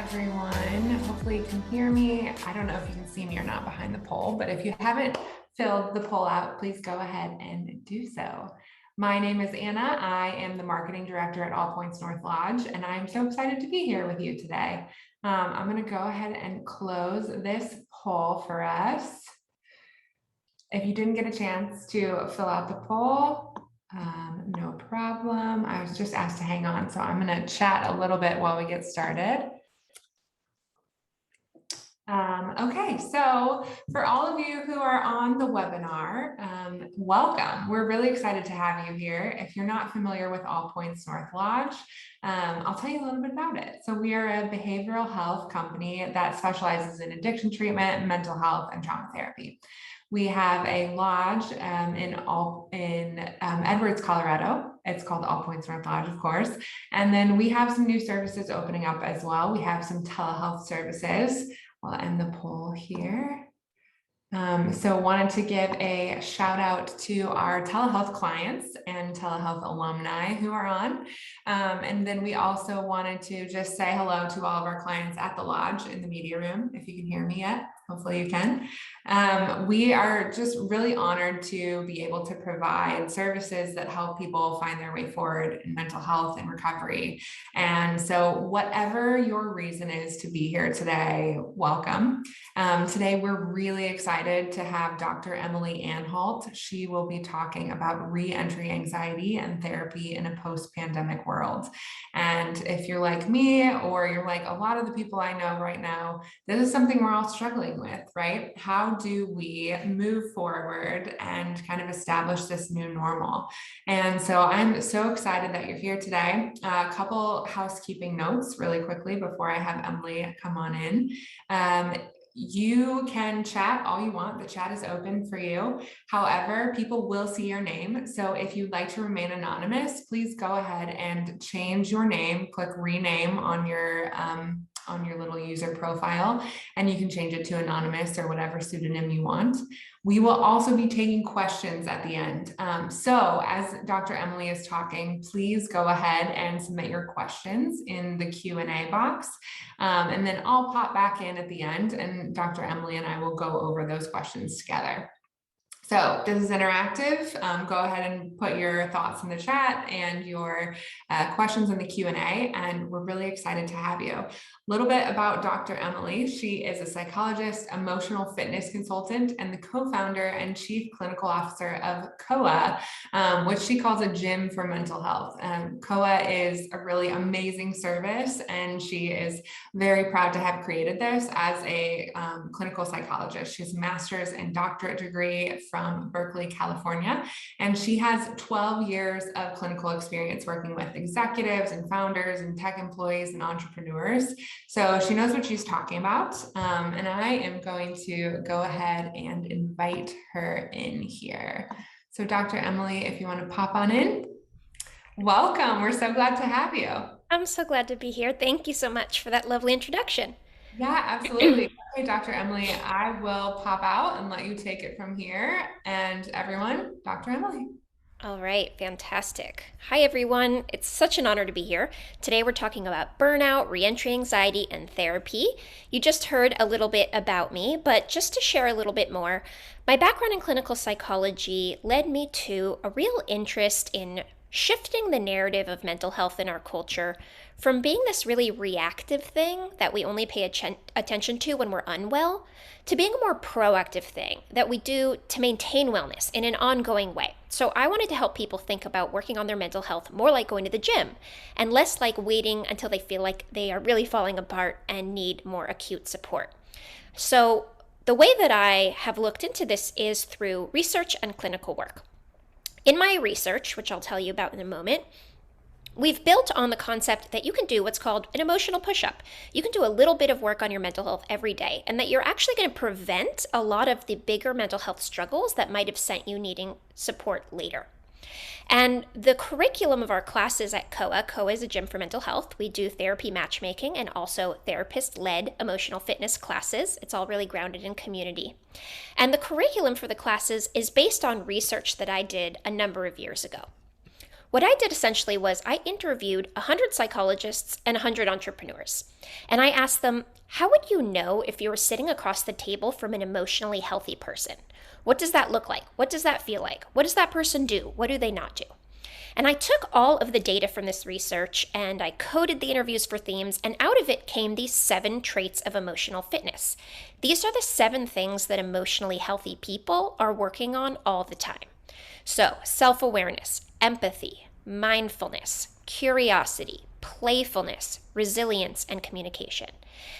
everyone. Hopefully you can hear me. I don't know if you can see me or not behind the poll, but if you haven't filled the poll out, please go ahead and do so. My name is Anna. I am the marketing director at All Points North Lodge, and I'm so excited to be here with you today. I'm going to go ahead and close this poll for us. If you didn't get a chance to fill out the poll, no problem. I was just asked to hang on, so I'm going to chat a little bit while we get started. Okay, so for all of you who are on the webinar, welcome. We're really excited to have you here. If you're not familiar with All Points North Lodge, I'll tell you a little bit about it. So we are a behavioral health company that specializes in addiction treatment, mental health, and trauma therapy. We have a lodge in Edwards, Colorado. It's called All Points North Lodge, of course. And then we have some new services opening up as well. We have some telehealth services. I'll end the poll here. So wanted to give a shout out to our telehealth clients and telehealth alumni who are on. And then we also wanted to just say hello to all of our clients at the lodge in the media room. If you can hear me yet, hopefully you can. We are just really honored to be able to provide services that help people find their way forward in mental health and recovery. And so whatever your reason is to be here today, welcome. Today, we're really excited to have Dr. Emily Anhalt. She will be talking about reentry anxiety and therapy in a post-pandemic world. And if you're like me, or you're like a lot of the people I know right now, this is something we're all struggling with, right? How do we move forward and kind of establish this new normal? And so I'm so excited that you're here today. A couple housekeeping notes really quickly before I have Emily come on in. You can chat all you want. The chat is open for you. However, people will see your name. So if you'd like to remain anonymous, please go ahead and change your name. Click rename on your little user profile, and you can change it to anonymous or whatever pseudonym you want. We will also be taking questions at the end. So as Dr. Emily is talking, please go ahead and submit your questions in the Q&A box. And then I'll pop back in at the end, and Dr. Emily and I will go over those questions together. So this is interactive. Go ahead and put your thoughts in the chat and your questions in the Q&A, and we're really excited to have you. A little bit about Dr. Emily. She is a psychologist, emotional fitness consultant, and the co-founder and chief clinical officer of COA, which she calls a gym for mental health. COA is a really amazing service, and she is very proud to have created this as a clinical psychologist. She has a master's and doctorate degree from Berkeley, California, and she has 12 years of clinical experience working with executives and founders and tech employees and entrepreneurs. So she knows what she's talking about, and I am going to go ahead and invite her in here. So Dr. Emily, if you want to pop on in, welcome. We're so glad to have you. I'm so glad to be here. Thank you so much for that lovely introduction. Yeah, absolutely. Okay, Dr. Emily, I will pop out and let you take it from here. And everyone, Dr. Emily. All right, fantastic. Hi, everyone. It's such an honor to be here. Today, we're talking about burnout, reentry anxiety, and therapy. You just heard a little bit about me, but just to share a little bit more, my background in clinical psychology led me to a real interest in shifting the narrative of mental health in our culture from being this really reactive thing that we only pay attention to when we're unwell to being a more proactive thing that we do to maintain wellness in an ongoing way. So I wanted to help people think about working on their mental health more like going to the gym and less like waiting until they feel like they are really falling apart and need more acute support. So the way that I have looked into this is through research and clinical work. In my research, which I'll tell you about in a moment, we've built on the concept that you can do what's called an emotional push-up. You can do a little bit of work on your mental health every day, and that you're actually going to prevent a lot of the bigger mental health struggles that might have sent you needing support later. And the curriculum of our classes at COA is a gym for mental health. We do therapy matchmaking and also therapist-led emotional fitness classes. It's all really grounded in community. And the curriculum for the classes is based on research that I did a number of years ago. What I did essentially was I interviewed 100 psychologists and 100 entrepreneurs. And I asked them, how would you know if you were sitting across the table from an emotionally healthy person? What does that look like? What does that feel like? What does that person do? What do they not do? And I took all of the data from this research and I coded the interviews for themes, and out of it came these 7 traits of emotional fitness. These are the 7 things that emotionally healthy people are working on all the time. So, self-awareness, empathy, mindfulness, curiosity, playfulness, resilience, and communication.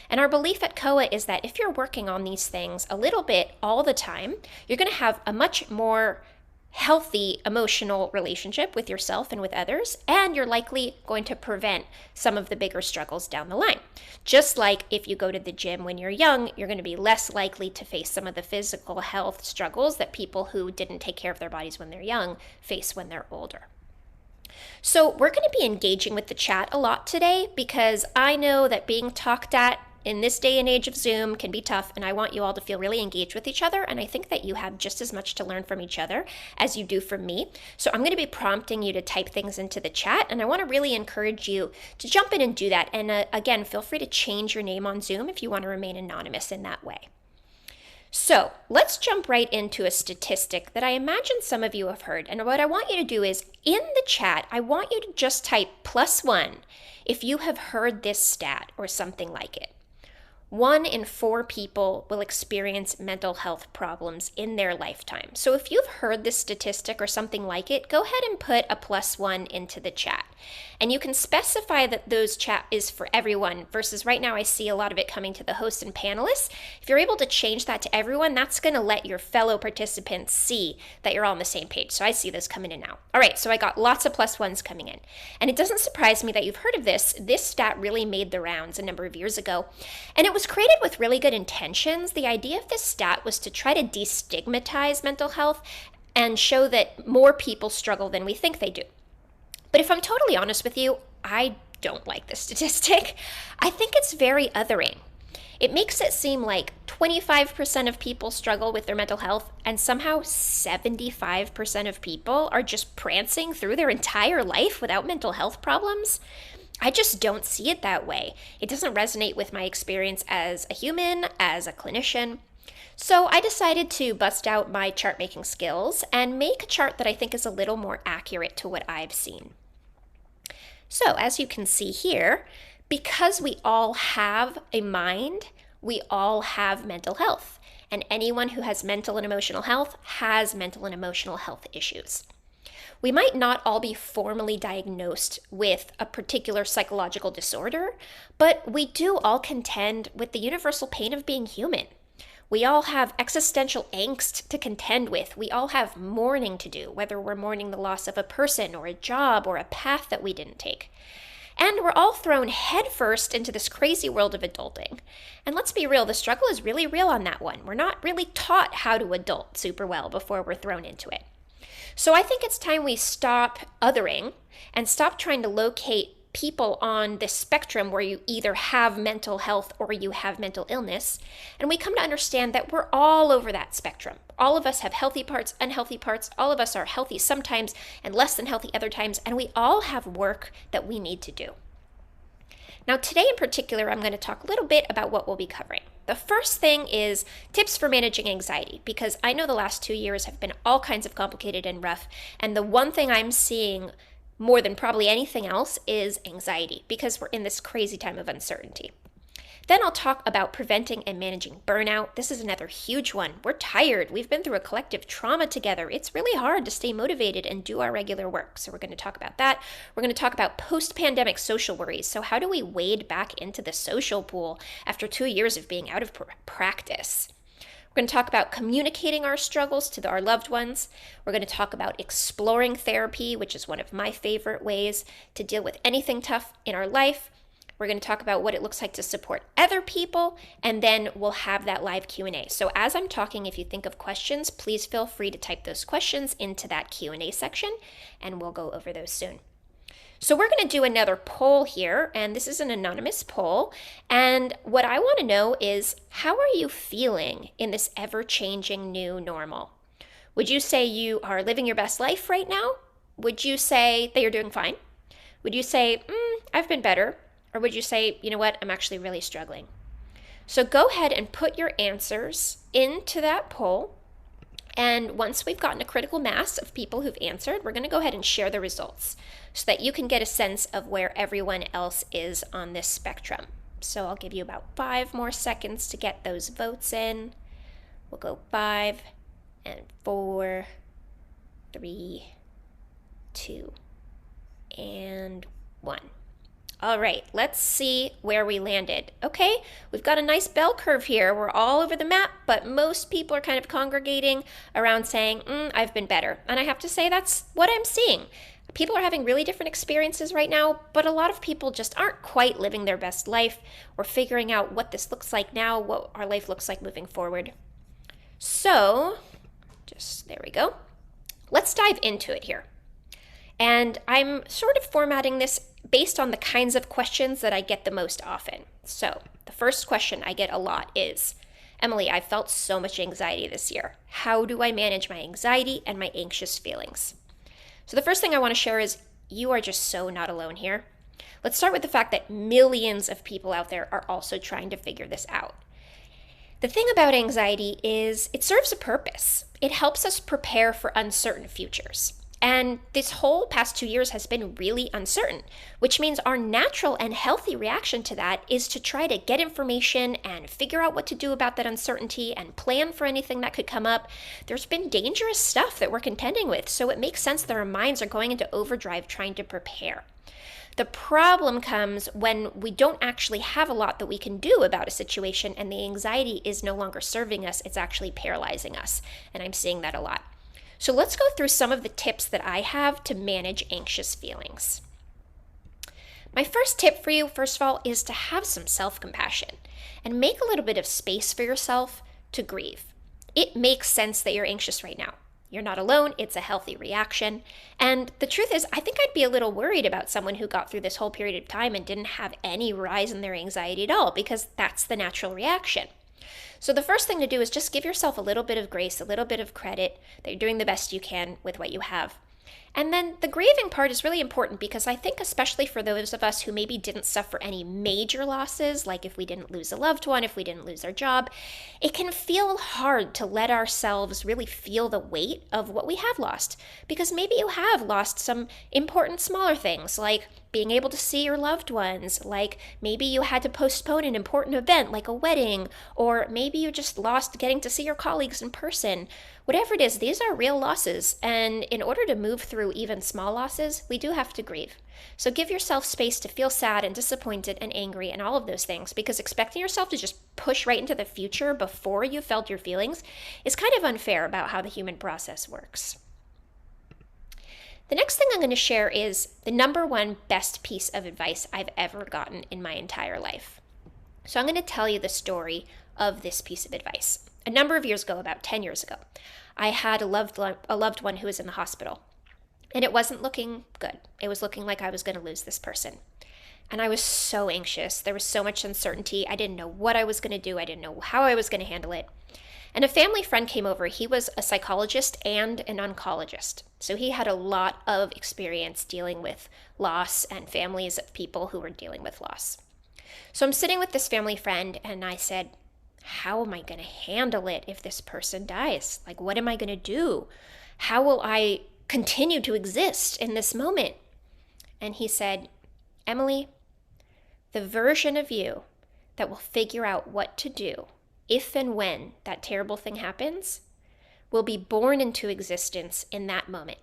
And our belief at COA is that if you're working on these things a little bit all the time, you're going to have a much more healthy emotional relationship with yourself and with others, and you're likely going to prevent some of the bigger struggles down the line. Just like if you go to the gym when you're young, you're going to be less likely to face some of the physical health struggles that people who didn't take care of their bodies when they're young face when they're older. So we're going to be engaging with the chat a lot today because I know that being talked at in this day and age of Zoom can be tough, and I want you all to feel really engaged with each other, and I think that you have just as much to learn from each other as you do from me. So I'm going to be prompting you to type things into the chat, and I want to really encourage you to jump in and do that. And again, feel free to change your name on Zoom if you want to remain anonymous in that way. So let's jump right into a statistic that I imagine some of you have heard. And what I want you to do is, in the chat, I want you to just type +1 if you have heard this stat or something like it. 1 in 4 people will experience mental health problems in their lifetime. So if you've heard this statistic or something like it, go ahead and put a +1 into the chat. And you can specify that those chat is for everyone, versus right now I see a lot of it coming to the hosts and panelists. If you're able to change that to everyone, that's going to let your fellow participants see that you're all on the same page. So I see this coming in now. All right, so I got lots of +1s coming in. And it doesn't surprise me that you've heard of this. This stat really made the rounds a number of years ago. And it was created with really good intentions. The idea of this stat was to try to destigmatize mental health and show that more people struggle than we think they do. But if I'm totally honest with you, I don't like this statistic. I think it's very othering. It makes it seem like 25% of people struggle with their mental health, and somehow 75% of people are just prancing through their entire life without mental health problems. I just don't see it that way. It doesn't resonate with my experience as a human, as a clinician. So I decided to bust out my chart making skills and make a chart that I think is a little more accurate to what I've seen. So as you can see here, because we all have a mind, we all have mental health. And anyone who has mental and emotional health has mental and emotional health issues. We might not all be formally diagnosed with a particular psychological disorder, but we do all contend with the universal pain of being human. We all have existential angst to contend with. We all have mourning to do, whether we're mourning the loss of a person or a job or a path that we didn't take. And we're all thrown headfirst into this crazy world of adulting. And let's be real, the struggle is really real on that one. We're not really taught how to adult super well before we're thrown into it. So I think it's time we stop othering and stop trying to locate people on this spectrum where you either have mental health or you have mental illness, and we come to understand that we're all over that spectrum. All of us have healthy parts, unhealthy parts. All of us are healthy sometimes and less than healthy other times, and we all have work that we need to do. Now today in particular, I'm going to talk a little bit about what we'll be covering. The first thing is tips for managing anxiety, because I know the last 2 years have been all kinds of complicated and rough, and the one thing I'm seeing more than probably anything else is anxiety, because we're in this crazy time of uncertainty. Then I'll talk about preventing and managing burnout. This is another huge one. We're tired. We've been through a collective trauma together. It's really hard to stay motivated and do our regular work. So we're going to talk about that. We're going to talk about post-pandemic social worries. So how do we wade back into the social pool after 2 years of being out of practice? We're going to talk about communicating our struggles to our loved ones. We're going to talk about exploring therapy, which is one of my favorite ways to deal with anything tough in our life. We're going to talk about what it looks like to support other people, and then we'll have that live Q&A. So as I'm talking, if you think of questions, please feel free to type those questions into that Q&A section, and we'll go over those soon. So we're going to do another poll here, and this is an anonymous poll. And what I want to know is, how are you feeling in this ever-changing new normal? Would you say you are living your best life right now? Would you say that you're doing fine? Would you say, I've been better? Or would you say, you know what, I'm actually really struggling? So go ahead and put your answers into that poll. And once we've gotten a critical mass of people who've answered, we're going to go ahead and share the results so that you can get a sense of where everyone else is on this spectrum. So I'll give you about 5 more seconds to get those votes in. We'll go 5 and 4, 3, 2, and 1. All right, let's see where we landed. Okay, we've got a nice bell curve here. We're all over the map, but most people are kind of congregating around saying, I've been better. And I have to say that's what I'm seeing. People are having really different experiences right now, but a lot of people just aren't quite living their best life or figuring out what this looks like now, what our life looks like moving forward. So, there we go. Let's dive into it here. And I'm sort of formatting this based on the kinds of questions that I get the most often. So the first question I get a lot is, Emily, I felt so much anxiety this year. How do I manage my anxiety and my anxious feelings? So the first thing I want to share is you are just so not alone here. Let's start with the fact that millions of people out there are also trying to figure this out. The thing about anxiety is it serves a purpose. It helps us prepare for uncertain futures. And this whole past 2 years has been really uncertain, which means our natural and healthy reaction to that is to try to get information and figure out what to do about that uncertainty and plan for anything that could come up. There's been dangerous stuff that we're contending with, so it makes sense that our minds are going into overdrive trying to prepare. The problem comes when we don't actually have a lot that we can do about a situation and the anxiety is no longer serving us, it's actually paralyzing us. And I'm seeing that a lot. So let's go through some of the tips that I have to manage anxious feelings. My first tip for you, first of all, is to have some self-compassion and make a little bit of space for yourself to grieve. It makes sense that you're anxious right now. You're not alone. It's a healthy reaction. And the truth is, I think I'd be a little worried about someone who got through this whole period of time and didn't have any rise in their anxiety at all, because that's the natural reaction. So the first thing to do is just give yourself a little bit of grace, a little bit of credit that you're doing the best you can with what you have. And then the grieving part is really important because I think especially for those of us who maybe didn't suffer any major losses, like if we didn't lose a loved one, if we didn't lose our job, it can feel hard to let ourselves really feel the weight of what we have lost. Because maybe you have lost some important smaller things, like being able to see your loved ones, like maybe you had to postpone an important event like a wedding, or maybe you just lost getting to see your colleagues in person. Whatever it is, these are real losses, and in order to move through even small losses, we do have to grieve. So give yourself space to feel sad and disappointed and angry and all of those things, because expecting yourself to just push right into the future before you felt your feelings is kind of unfair about how the human process works. The next thing I'm going to share is the number one best piece of advice I've ever gotten in my entire life. So I'm going to tell you the story of this piece of advice. A number of years ago, about 10 years ago, I had a loved one who was in the hospital. And it wasn't looking good. It was looking like I was going to lose this person. And I was so anxious. There was so much uncertainty. I didn't know what I was going to do. I didn't know how I was going to handle it. And a family friend came over. He was a psychologist and an oncologist. So he had a lot of experience dealing with loss and families of people who were dealing with loss. So I'm sitting with this family friend and I said, how am I going to handle it if this person dies? Like, what am I going to do? How will I continue to exist in this moment? And he said, Emily, the version of you that will figure out what to do if and when that terrible thing happens will be born into existence in that moment.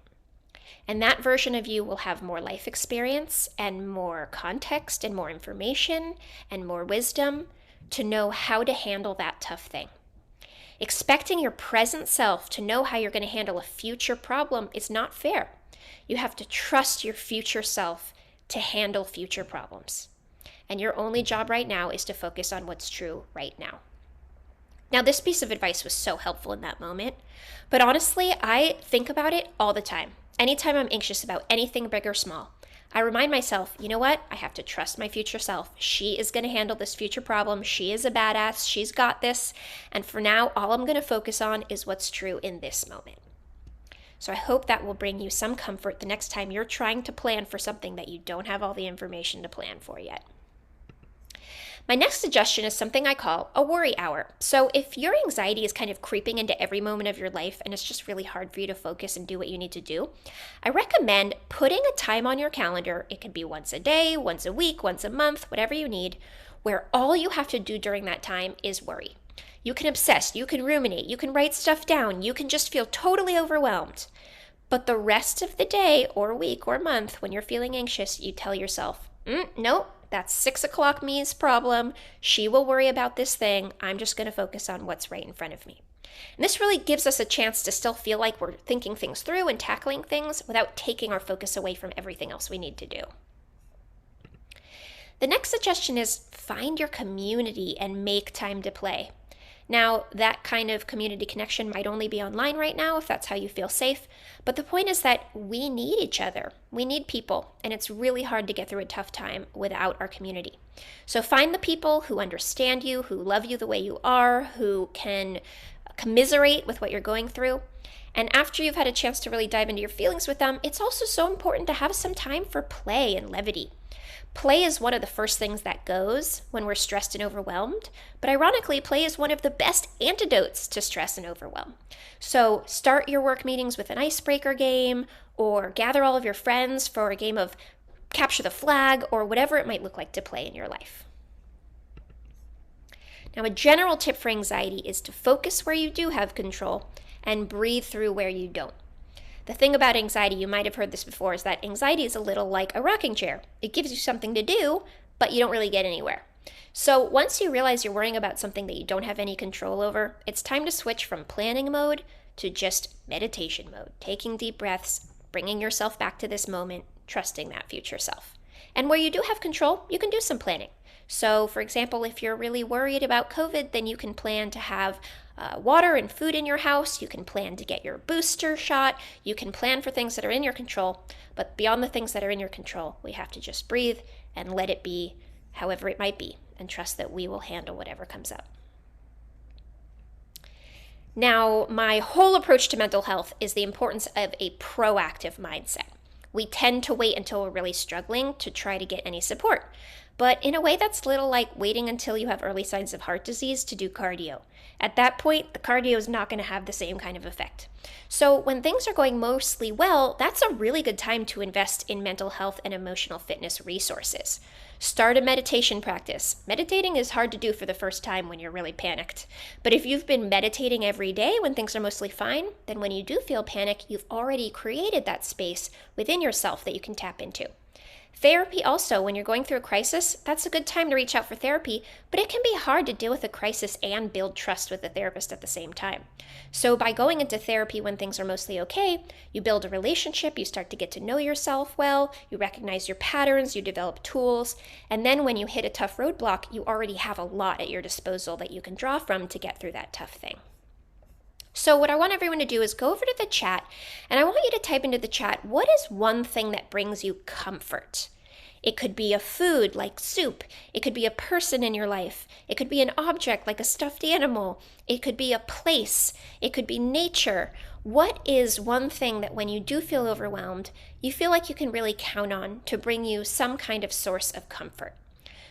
And that version of you will have more life experience and more context and more information and more wisdom to know how to handle that tough thing. Expecting your present self to know how you're going to handle a future problem is not fair. You have to trust your future self to handle future problems. And your only job right now is to focus on what's true right now. Now, this piece of advice was so helpful in that moment, but honestly, I think about it all the time. Anytime I'm anxious about anything big or small, I remind myself, you know what? I have to trust my future self. She is going to handle this future problem. She is a badass. She's got this. And for now, all I'm going to focus on is what's true in this moment. So I hope that will bring you some comfort the next time you're trying to plan for something that you don't have all the information to plan for yet. My next suggestion is something I call a worry hour. So if your anxiety is kind of creeping into every moment of your life and it's just really hard for you to focus and do what you need to do, I recommend putting a time on your calendar. It can be once a day, once a week, once a month, whatever you need, where all you have to do during that time is worry. You can obsess, you can ruminate, you can write stuff down, you can just feel totally overwhelmed. But the rest of the day or week or month, when you're feeling anxious, you tell yourself, nope, that's 6 o'clock me's problem. She will worry about this thing. I'm just going to focus on what's right in front of me. And this really gives us a chance to still feel like we're thinking things through and tackling things without taking our focus away from everything else we need to do. The next suggestion is find your community and make time to play. Now, that kind of community connection might only be online right now if that's how you feel safe, but the point is that we need each other. We need people, and it's really hard to get through a tough time without our community. So find the people who understand you, who love you the way you are, who can commiserate with what you're going through. And after you've had a chance to really dive into your feelings with them, it's also so important to have some time for play and levity. Play is one of the first things that goes when we're stressed and overwhelmed, but ironically, play is one of the best antidotes to stress and overwhelm. So start your work meetings with an icebreaker game, or gather all of your friends for a game of capture the flag, or whatever it might look like to play in your life. Now, a general tip for anxiety is to focus where you do have control and breathe through where you don't. The thing about anxiety, you might have heard this before, is that anxiety is a little like a rocking chair. It gives you something to do, but you don't really get anywhere. So once you realize you're worrying about something that you don't have any control over, it's time to switch from planning mode to just meditation mode, taking deep breaths, bringing yourself back to this moment, trusting that future self. And where you do have control, you can do some planning. So for example, if you're really worried about COVID, then you can plan to have water and food in your house. You can plan to get your booster shot. You can plan for things that are in your control. But beyond the things that are in your control, we have to just breathe and let it be however it might be, and trust that we will handle whatever comes up. Now, my whole approach to mental health is the importance of a proactive mindset. We tend to wait until we're really struggling to try to get any support. But in a way, that's a little like waiting until you have early signs of heart disease to do cardio. At that point, the cardio is not going to have the same kind of effect. So when things are going mostly well, that's a really good time to invest in mental health and emotional fitness resources. Start a meditation practice. Meditating is hard to do for the first time when you're really panicked. But if you've been meditating every day when things are mostly fine, then when you do feel panic, you've already created that space within yourself that you can tap into. Therapy also, when you're going through a crisis, that's a good time to reach out for therapy, but it can be hard to deal with a crisis and build trust with the therapist at the same time. So by going into therapy when things are mostly okay, you build a relationship, you start to get to know yourself well, you recognize your patterns, you develop tools, and then when you hit a tough roadblock, you already have a lot at your disposal that you can draw from to get through that tough thing. So what I want everyone to do is go over to the chat, and I want you to type into the chat, what is one thing that brings you comfort? It could be a food like soup. It could be a person in your life. It could be an object like a stuffed animal. It could be a place. It could be nature. What is one thing that when you do feel overwhelmed, you feel like you can really count on to bring you some kind of source of comfort?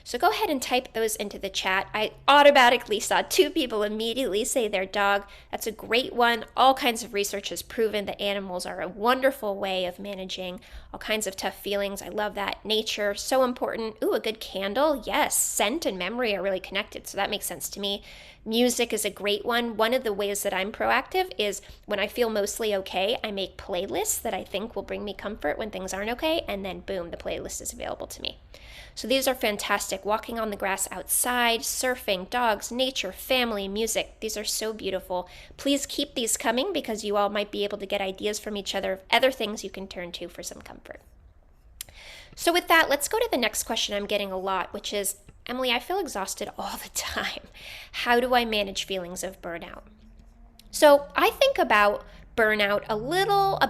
So go ahead and type those into the chat. I automatically saw 2 people immediately say their dog. That's a great one. All kinds of research has proven that animals are a wonderful way of managing all kinds of tough feelings. I love that. Nature, so important. Ooh, a good candle. Yes, scent and memory are really connected, so that makes sense to me. Music is a great one. One of the ways that I'm proactive is when I feel mostly okay, I make playlists that I think will bring me comfort when things aren't okay, and then boom, the playlist is available to me. So these are fantastic. Walking on the grass outside, surfing, dogs, nature, family, music. These are so beautiful. Please keep these coming because you all might be able to get ideas from each other of other things you can turn to for some comfort. So with that, let's go to the next question I'm getting a lot, which is, Emily, I feel exhausted all the time. How do I manage feelings of burnout? So I think about burnout a little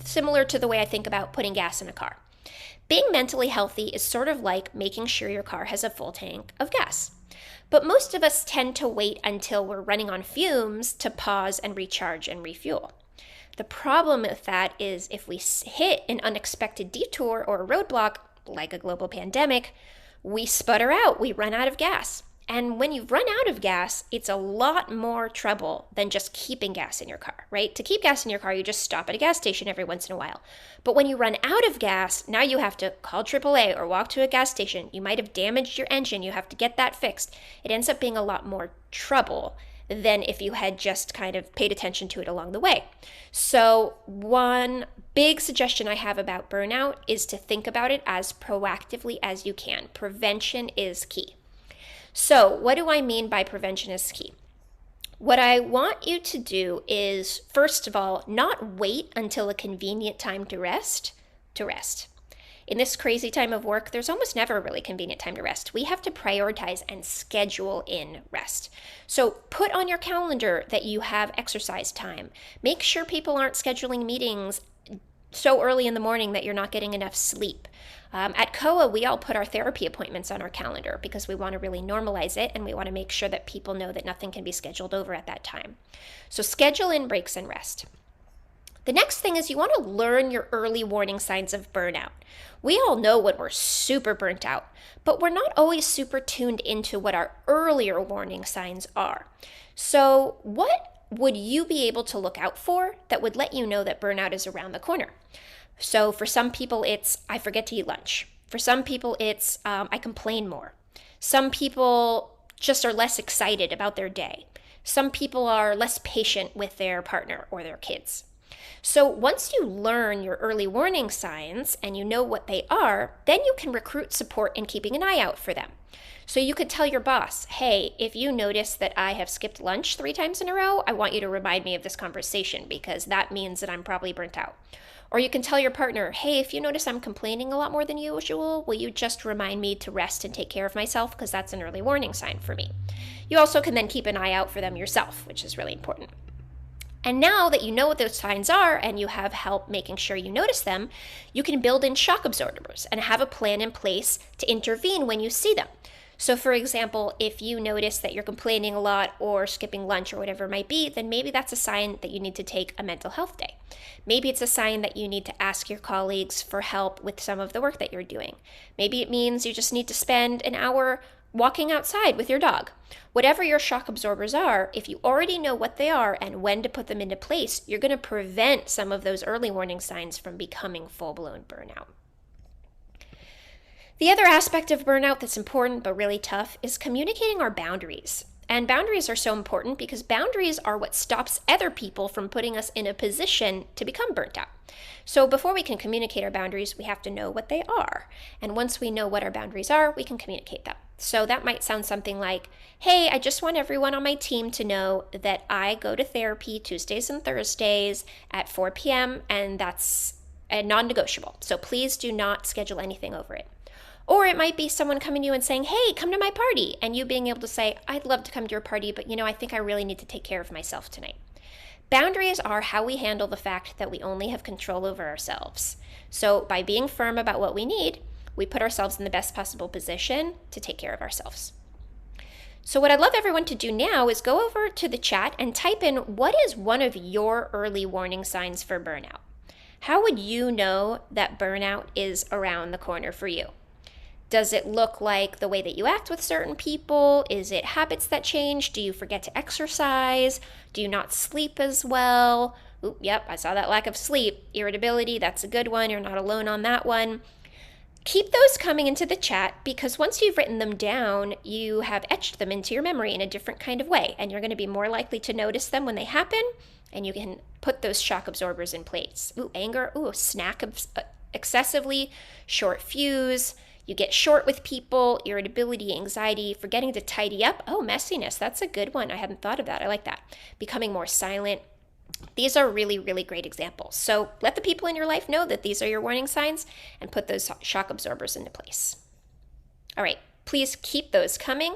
similar to the way I think about putting gas in a car. Being mentally healthy is sort of like making sure your car has a full tank of gas. But most of us tend to wait until we're running on fumes to pause and recharge and refuel. The problem with that is if we hit an unexpected detour or a roadblock, like a global pandemic, we sputter out, we run out of gas. And when you run out of gas, it's a lot more trouble than just keeping gas in your car, right? To keep gas in your car, you just stop at a gas station every once in a while. But when you run out of gas, now you have to call AAA or walk to a gas station. You might have damaged your engine. You have to get that fixed. It ends up being a lot more trouble than if you had just kind of paid attention to it along the way. So one big suggestion I have about burnout is to think about it as proactively as you can. Prevention is key. So what do I mean by prevention is key? What I want you to do is, first of all, not wait until a convenient time to rest. In this crazy time of work, there's almost never a really convenient time to rest. We have to prioritize and schedule in rest. So put on your calendar that you have exercise time. Make sure people aren't scheduling meetings so early in the morning that you're not getting enough sleep. At COA, we all put our therapy appointments on our calendar because we want to really normalize it and we want to make sure that people know that nothing can be scheduled over at that time. So schedule in breaks and rest. The next thing is you want to learn your early warning signs of burnout. We all know when we're super burnt out, but we're not always super tuned into what our earlier warning signs are. So what would you be able to look out for that would let you know that burnout is around the corner? So for some people, it's I forget to eat lunch. For some people, it's I complain more. Some people just are less excited about their day. Some people are less patient with their partner or their kids. So once you learn your early warning signs and you know what they are, then you can recruit support in keeping an eye out for them. So you could tell your boss, hey, if you notice that I have skipped lunch 3 times in a row, I want you to remind me of this conversation because that means that I'm probably burnt out. Or you can tell your partner, hey, if you notice I'm complaining a lot more than usual, will you just remind me to rest and take care of myself because that's an early warning sign for me. You also can then keep an eye out for them yourself, which is really important. And now that you know what those signs are and you have help making sure you notice them, you can build in shock absorbers and have a plan in place to intervene when you see them. So for example, if you notice that you're complaining a lot or skipping lunch or whatever it might be, then maybe that's a sign that you need to take a mental health day. Maybe it's a sign that you need to ask your colleagues for help with some of the work that you're doing. Maybe it means you just need to spend an hour walking outside with your dog. Whatever your shock absorbers are, if you already know what they are and when to put them into place, you're going to prevent some of those early warning signs from becoming full-blown burnout. The other aspect of burnout that's important but really tough is communicating our boundaries. And boundaries are so important because boundaries are what stops other people from putting us in a position to become burnt out. So before we can communicate our boundaries, we have to know what they are. And once we know what our boundaries are, we can communicate them. So that might sound something like, hey, I just want everyone on my team to know that I go to therapy Tuesdays and Thursdays at 4 p.m. and that's a non-negotiable. So please do not schedule anything over it. Or it might be someone coming to you and saying, hey, come to my party. And you being able to say, I'd love to come to your party, but I think I really need to take care of myself tonight. Boundaries are how we handle the fact that we only have control over ourselves. So by being firm about what we need, we put ourselves in the best possible position to take care of ourselves. So what I'd love everyone to do now is go over to the chat and type in what is one of your early warning signs for burnout. How would you know that burnout is around the corner for you? Does it look like the way that you act with certain people? Is it habits that change? Do you forget to exercise? Do you not sleep as well? Ooh, yep, I saw that lack of sleep. Irritability, that's a good one. You're not alone on that one. Keep those coming into the chat because once you've written them down, you have etched them into your memory in a different kind of way, and you're going to be more likely to notice them when they happen, and you can put those shock absorbers in place. Ooh, anger, snack excessively, short fuse. You get short with people, irritability, anxiety, forgetting to tidy up. Oh, messiness, that's a good one. I hadn't thought of that. I like that. Becoming more silent. These are really, really great examples. So let the people in your life know that these are your warning signs and put those shock absorbers into place. All right, please keep those coming.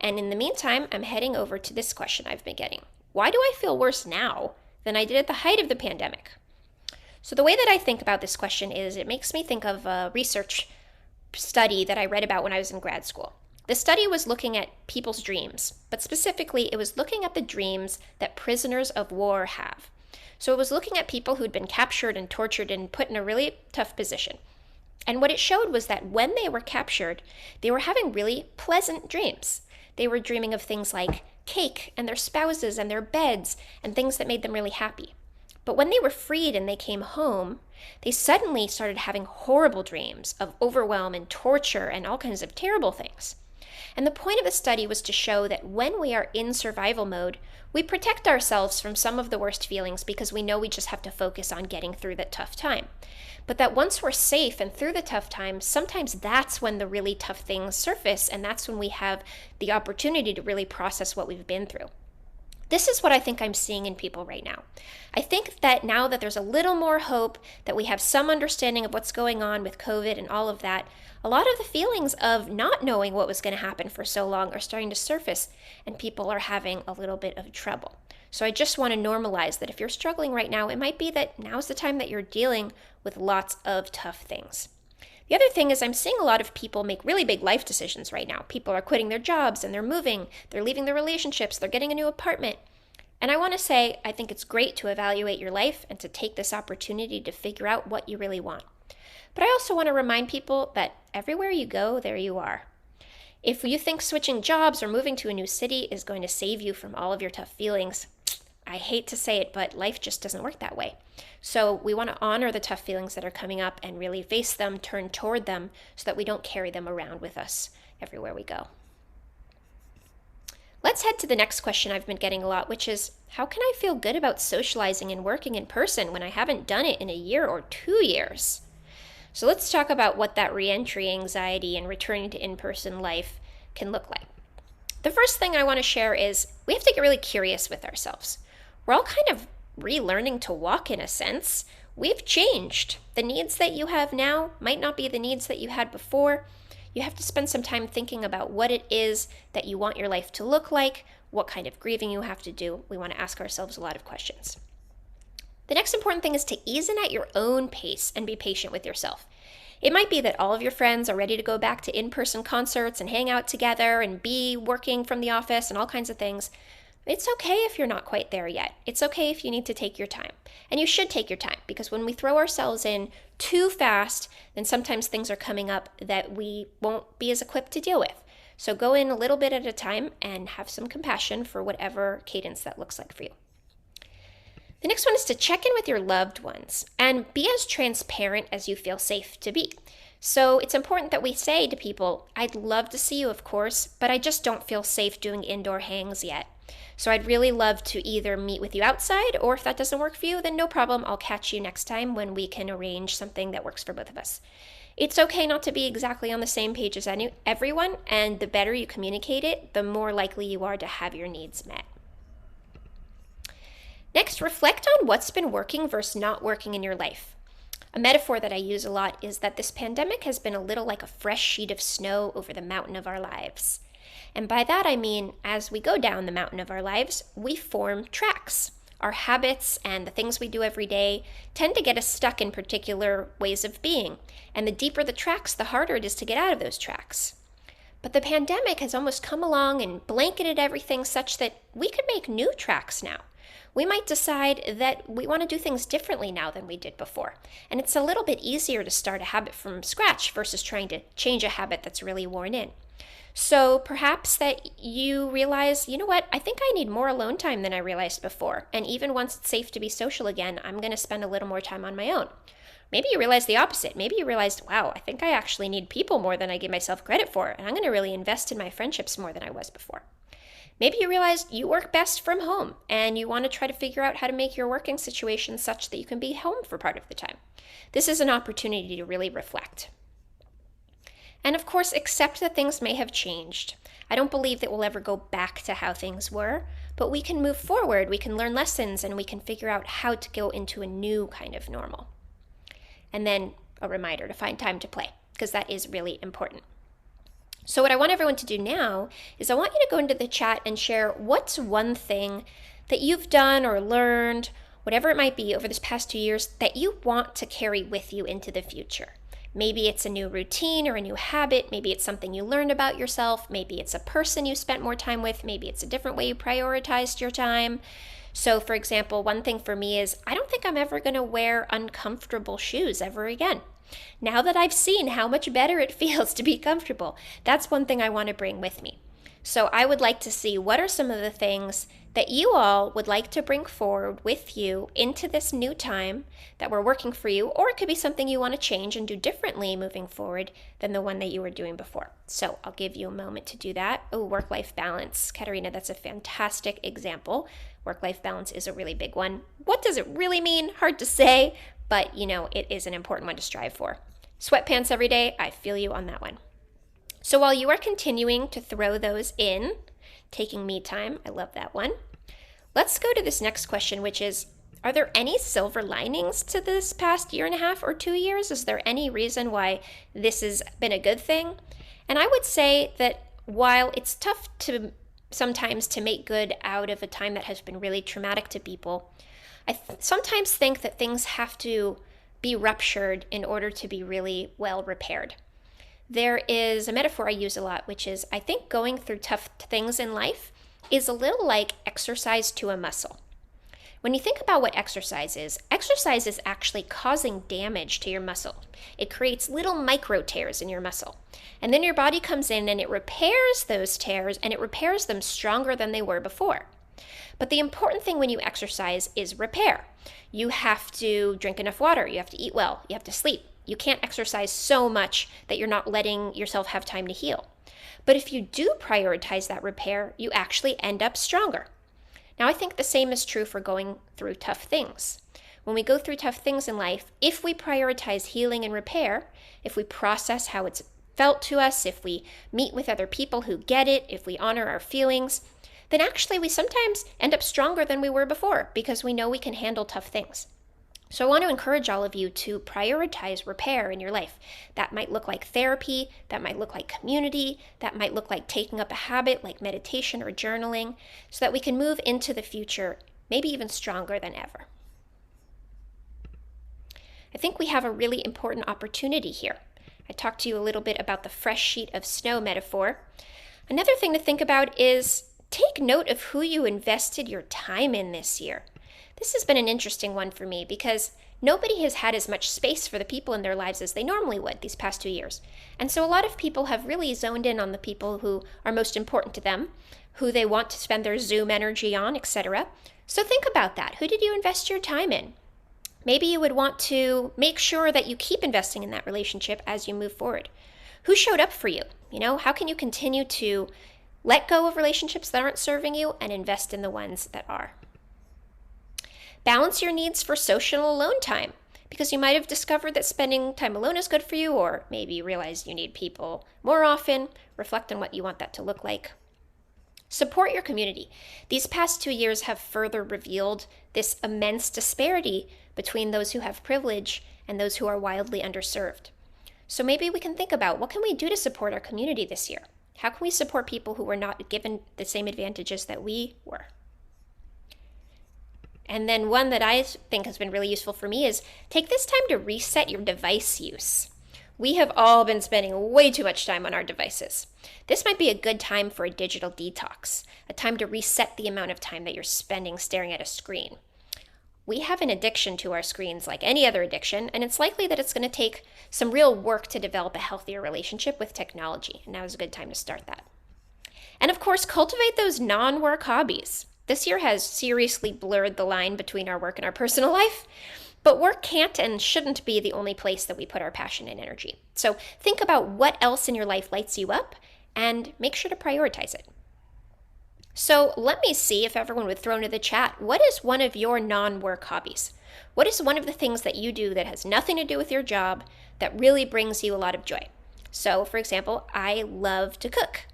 And in the meantime, I'm heading over to this question I've been getting. Why do I feel worse now than I did at the height of the pandemic? So the way that I think about this question is it makes me think of a research study that I read about when I was in grad school. The study was looking at people's dreams, but specifically it was looking at the dreams that prisoners of war have. So it was looking at people who'd been captured and tortured and put in a really tough position. And what it showed was that when they were captured, they were having really pleasant dreams. They were dreaming of things like cake and their spouses and their beds and things that made them really happy. But when they were freed and they came home, they suddenly started having horrible dreams of overwhelm and torture and all kinds of terrible things. And the point of the study was to show that when we are in survival mode, we protect ourselves from some of the worst feelings because we know we just have to focus on getting through that tough time. But that once we're safe and through the tough times, sometimes that's when the really tough things surface, and that's when we have the opportunity to really process what we've been through. This is what I think I'm seeing in people right now. I think that now that there's a little more hope, that we have some understanding of what's going on with COVID and all of that, a lot of the feelings of not knowing what was going to happen for so long are starting to surface, and people are having a little bit of trouble. So I just want to normalize that if you're struggling right now, it might be that now's the time that you're dealing with lots of tough things. The other thing is I'm seeing a lot of people make really big life decisions right now. People are quitting their jobs and they're moving, they're leaving their relationships, they're getting a new apartment. And I want to say, I think it's great to evaluate your life and to take this opportunity to figure out what you really want. But I also want to remind people that everywhere you go, there you are. If you think switching jobs or moving to a new city is going to save you from all of your tough feelings, I hate to say it, but life just doesn't work that way. So we want to honor the tough feelings that are coming up and really face them, turn toward them, so that we don't carry them around with us everywhere we go. Let's head to the next question I've been getting a lot, which is, how can I feel good about socializing and working in person when I haven't done it in a year or 2 years? So let's talk about what that reentry anxiety and returning to in-person life can look like. The first thing I want to share is we have to get really curious with ourselves. We're all kind of relearning to walk in a sense. We've changed. The needs that you have now might not be the needs that you had before. You have to spend some time thinking about what it is that you want your life to look like, what kind of grieving you have to do. We want to ask ourselves a lot of questions. The next important thing is to ease in at your own pace and be patient with yourself. It might be that all of your friends are ready to go back to in-person concerts and hang out together and be working from the office and all kinds of things. It's okay if you're not quite there yet. It's okay if you need to take your time. And you should take your time, because when we throw ourselves in too fast, then sometimes things are coming up that we won't be as equipped to deal with. So go in a little bit at a time and have some compassion for whatever cadence that looks like for you. The next one is to check in with your loved ones and be as transparent as you feel safe to be. So it's important that we say to people, I'd love to see you, of course, but I just don't feel safe doing indoor hangs yet. So I'd really love to either meet with you outside, or if that doesn't work for you, then no problem. I'll catch you next time when we can arrange something that works for both of us. It's okay not to be exactly on the same page as everyone, and the better you communicate it, the more likely you are to have your needs met. Next, reflect on what's been working versus not working in your life. A metaphor that I use a lot is that this pandemic has been a little like a fresh sheet of snow over the mountain of our lives. And by that I mean, as we go down the mountain of our lives, we form tracks. Our habits and the things we do every day tend to get us stuck in particular ways of being. And the deeper the tracks, the harder it is to get out of those tracks. But the pandemic has almost come along and blanketed everything such that we could make new tracks now. We might decide that we want to do things differently now than we did before. And it's a little bit easier to start a habit from scratch versus trying to change a habit that's really worn in. So perhaps that you realize, you know what, I think I need more alone time than I realized before. And even once it's safe to be social again, I'm going to spend a little more time on my own. Maybe you realize the opposite. Maybe you realized, wow, I think I actually need people more than I give myself credit for. And I'm going to really invest in my friendships more than I was before. Maybe you realized you work best from home and you want to try to figure out how to make your working situation such that you can be home for part of the time. This is an opportunity to really reflect. And of course, accept that things may have changed. I don't believe that we'll ever go back to how things were, but we can move forward, we can learn lessons, and we can figure out how to go into a new kind of normal. And then a reminder to find time to play, because that is really important. So what I want everyone to do now is I want you to go into the chat and share what's one thing that you've done or learned, whatever it might be over this past 2 years, that you want to carry with you into the future. Maybe it's a new routine or a new habit. Maybe it's something you learned about yourself. Maybe it's a person you spent more time with. Maybe it's a different way you prioritized your time. So, for example, one thing for me is I don't think I'm ever going to wear uncomfortable shoes ever again. Now that I've seen how much better it feels to be comfortable, that's one thing I want to bring with me. So I would like to see what are some of the things that you all would like to bring forward with you into this new time that we're working for you, or it could be something you want to change and do differently moving forward than the one that you were doing before. So I'll give you a moment to do that. Oh, work-life balance. Katarina, that's a fantastic example. Work-life balance is a really big one. What does it really mean? Hard to say, but it is an important one to strive for. Sweatpants every day, I feel you on that one. So while you are continuing to throw those in, taking me time, I love that one. Let's go to this next question, which is, are there any silver linings to this past year and a half or 2 years? Is there any reason why this has been a good thing? And I would say that while it's tough to sometimes to make good out of a time that has been really traumatic to people, I sometimes think that things have to be ruptured in order to be really well repaired. There is a metaphor I use a lot, which is I think going through tough things in life is a little like exercise to a muscle. When you think about what exercise is actually causing damage to your muscle. It creates little micro tears in your muscle. And then your body comes in and it repairs those tears, and it repairs them stronger than they were before. But the important thing when you exercise is repair. You have to drink enough water, you have to eat well, you have to sleep. You can't exercise so much that you're not letting yourself have time to heal. But if you do prioritize that repair, you actually end up stronger. Now, I think the same is true for going through tough things. When we go through tough things in life, if we prioritize healing and repair, if we process how it's felt to us, if we meet with other people who get it, if we honor our feelings, then actually we sometimes end up stronger than we were before because we know we can handle tough things. So I want to encourage all of you to prioritize repair in your life. That might look like therapy, that might look like community, that might look like taking up a habit like meditation or journaling, so that we can move into the future maybe even stronger than ever. I think we have a really important opportunity here. I talked to you a little bit about the fresh sheet of snow metaphor. Another thing to think about is take note of who you invested your time in this year. This has been an interesting one for me because nobody has had as much space for the people in their lives as they normally would these past 2 years. And so a lot of people have really zoned in on the people who are most important to them, who they want to spend their Zoom energy on, etc. So think about that. Who did you invest your time in? Maybe you would want to make sure that you keep investing in that relationship as you move forward. Who showed up for you? How can you continue to let go of relationships that aren't serving you and invest in the ones that are? Balance your needs for social alone time, because you might have discovered that spending time alone is good for you, or maybe you realize you need people more often. Reflect on what you want that to look like. Support your community. These past 2 years have further revealed this immense disparity between those who have privilege and those who are wildly underserved. So maybe we can think about what can we do to support our community this year? How can we support people who were not given the same advantages that we were? And then one that I think has been really useful for me is take this time to reset your device use. We have all been spending way too much time on our devices. This might be a good time for a digital detox, a time to reset the amount of time that you're spending staring at a screen. We have an addiction to our screens like any other addiction, and it's likely that it's going to take some real work to develop a healthier relationship with technology, and now is a good time to start that. And of course, cultivate those non-work hobbies. This year has seriously blurred the line between our work and our personal life, but work can't and shouldn't be the only place that we put our passion and energy. So think about what else in your life lights you up and make sure to prioritize it. So let me see if everyone would throw into the chat, what is one of your non-work hobbies? What is one of the things that you do that has nothing to do with your job that really brings you a lot of joy? So for example, I love to cook.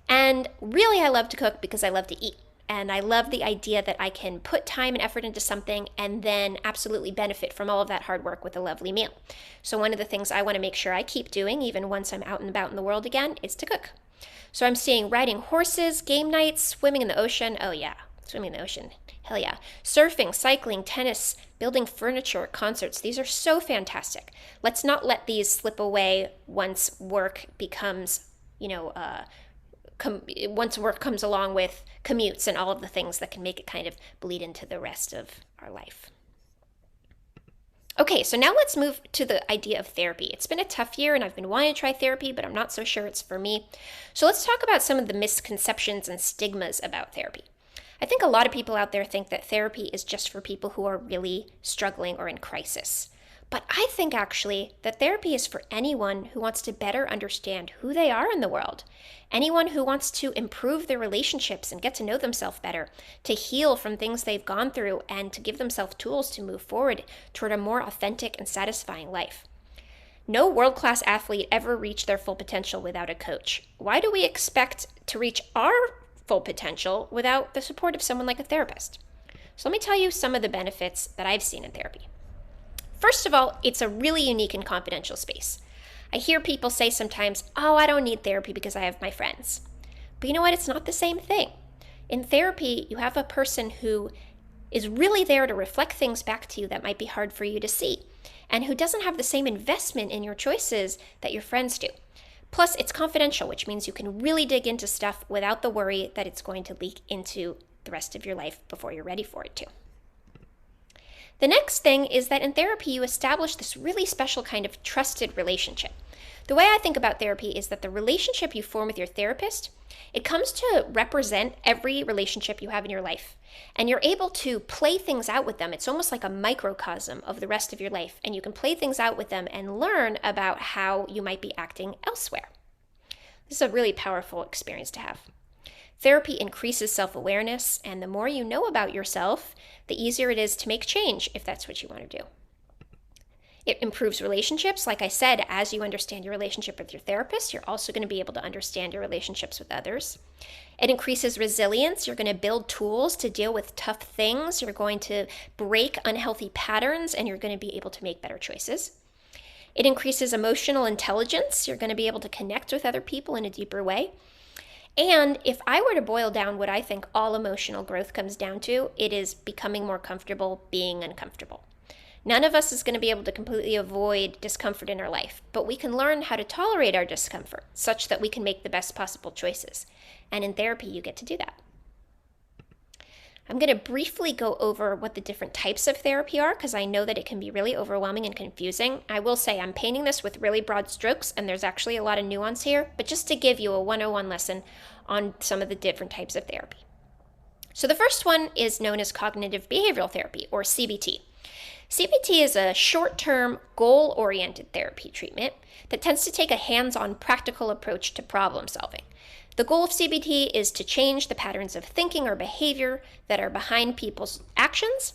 And really I love to cook because I love to eat. And I love the idea that I can put time and effort into something and then absolutely benefit from all of that hard work with a lovely meal. So one of the things I want to make sure I keep doing, even once I'm out and about in the world again, is to cook. So I'm seeing riding horses, game nights, swimming in the ocean. Oh yeah, swimming in the ocean. Hell yeah. Surfing, cycling, tennis, building furniture, concerts. These are so fantastic. Let's not let these slip away once work becomes, once work comes along with commutes and all of the things that can make it kind of bleed into the rest of our life. Okay, so now let's move to the idea of therapy. It's been a tough year and I've been wanting to try therapy, but I'm not so sure it's for me. So let's talk about some of the misconceptions and stigmas about therapy. I think a lot of people out there think that therapy is just for people who are really struggling or in crisis. But I think actually that therapy is for anyone who wants to better understand who they are in the world, anyone who wants to improve their relationships and get to know themselves better, to heal from things they've gone through, and to give themselves tools to move forward toward a more authentic and satisfying life. No world-class athlete ever reached their full potential without a coach. Why do we expect to reach our full potential without the support of someone like a therapist? So let me tell you some of the benefits that I've seen in therapy. First of all, it's a really unique and confidential space. I hear people say sometimes, oh, I don't need therapy because I have my friends. But you know what? It's not the same thing. In therapy, you have a person who is really there to reflect things back to you that might be hard for you to see, and who doesn't have the same investment in your choices that your friends do. Plus, it's confidential, which means you can really dig into stuff without the worry that it's going to leak into the rest of your life before you're ready for it to. The next thing is that in therapy, you establish this really special kind of trusted relationship. The way I think about therapy is that the relationship you form with your therapist, it comes to represent every relationship you have in your life. And you're able to play things out with them. It's almost like a microcosm of the rest of your life. And you can play things out with them and learn about how you might be acting elsewhere. This is a really powerful experience to have. Therapy increases self-awareness, and the more you know about yourself, the easier it is to make change if that's what you want to do. It improves relationships. Like I said, as you understand your relationship with your therapist, you're also going to be able to understand your relationships with others. It increases resilience. You're going to build tools to deal with tough things. You're going to break unhealthy patterns, and you're going to be able to make better choices. It increases emotional intelligence. You're going to be able to connect with other people in a deeper way. And if I were to boil down what I think all emotional growth comes down to, it is becoming more comfortable being uncomfortable. None of us is going to be able to completely avoid discomfort in our life, but we can learn how to tolerate our discomfort such that we can make the best possible choices. And in therapy, you get to do that. I'm going to briefly go over what the different types of therapy are because I know that it can be really overwhelming and confusing. I will say I'm painting this with really broad strokes and there's actually a lot of nuance here, but just to give you a 101 lesson on some of the different types of therapy. So the first one is known as cognitive behavioral therapy, or CBT. CBT is a short-term, goal-oriented therapy treatment that tends to take a hands-on, practical approach to problem solving. The goal of CBT is to change the patterns of thinking or behavior that are behind people's actions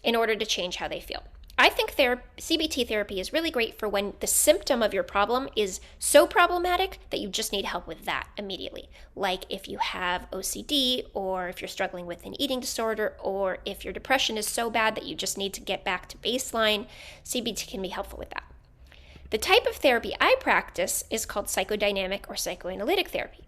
in order to change how they feel. I think CBT therapy is really great for when the symptom of your problem is so problematic that you just need help with that immediately. Like if you have OCD, or if you're struggling with an eating disorder, or if your depression is so bad that you just need to get back to baseline, CBT can be helpful with that. The type of therapy I practice is called psychodynamic or psychoanalytic therapy.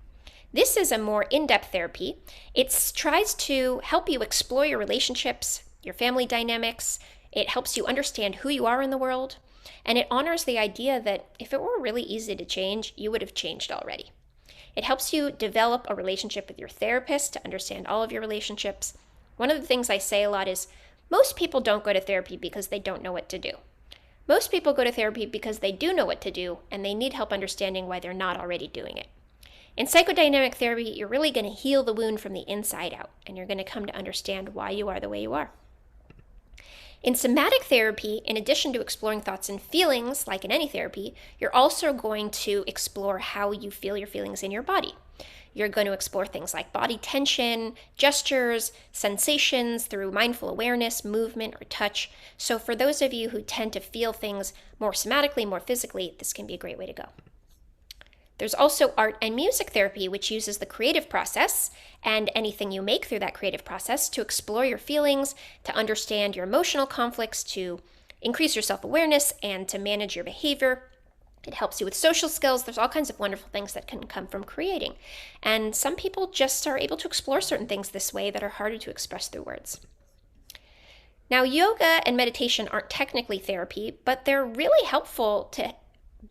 This is a more in-depth therapy. It tries to help you explore your relationships, your family dynamics. It helps you understand who you are in the world. And it honors the idea that if it were really easy to change, you would have changed already. It helps you develop a relationship with your therapist to understand all of your relationships. One of the things I say a lot is most people don't go to therapy because they don't know what to do. Most people go to therapy because they do know what to do and they need help understanding why they're not already doing it. In psychodynamic therapy, you're really going to heal the wound from the inside out, and you're going to come to understand why you are the way you are. In somatic therapy, in addition to exploring thoughts and feelings, like in any therapy, you're also going to explore how you feel your feelings in your body. You're going to explore things like body tension, gestures, sensations through mindful awareness, movement, or touch. So for those of you who tend to feel things more somatically, more physically, this can be a great way to go. There's also art and music therapy, which uses the creative process and anything you make through that creative process to explore your feelings, to understand your emotional conflicts, to increase your self-awareness, and to manage your behavior. It helps you with social skills. There's all kinds of wonderful things that can come from creating. And some people just are able to explore certain things this way that are harder to express through words. Now, yoga and meditation aren't technically therapy, but they're really helpful to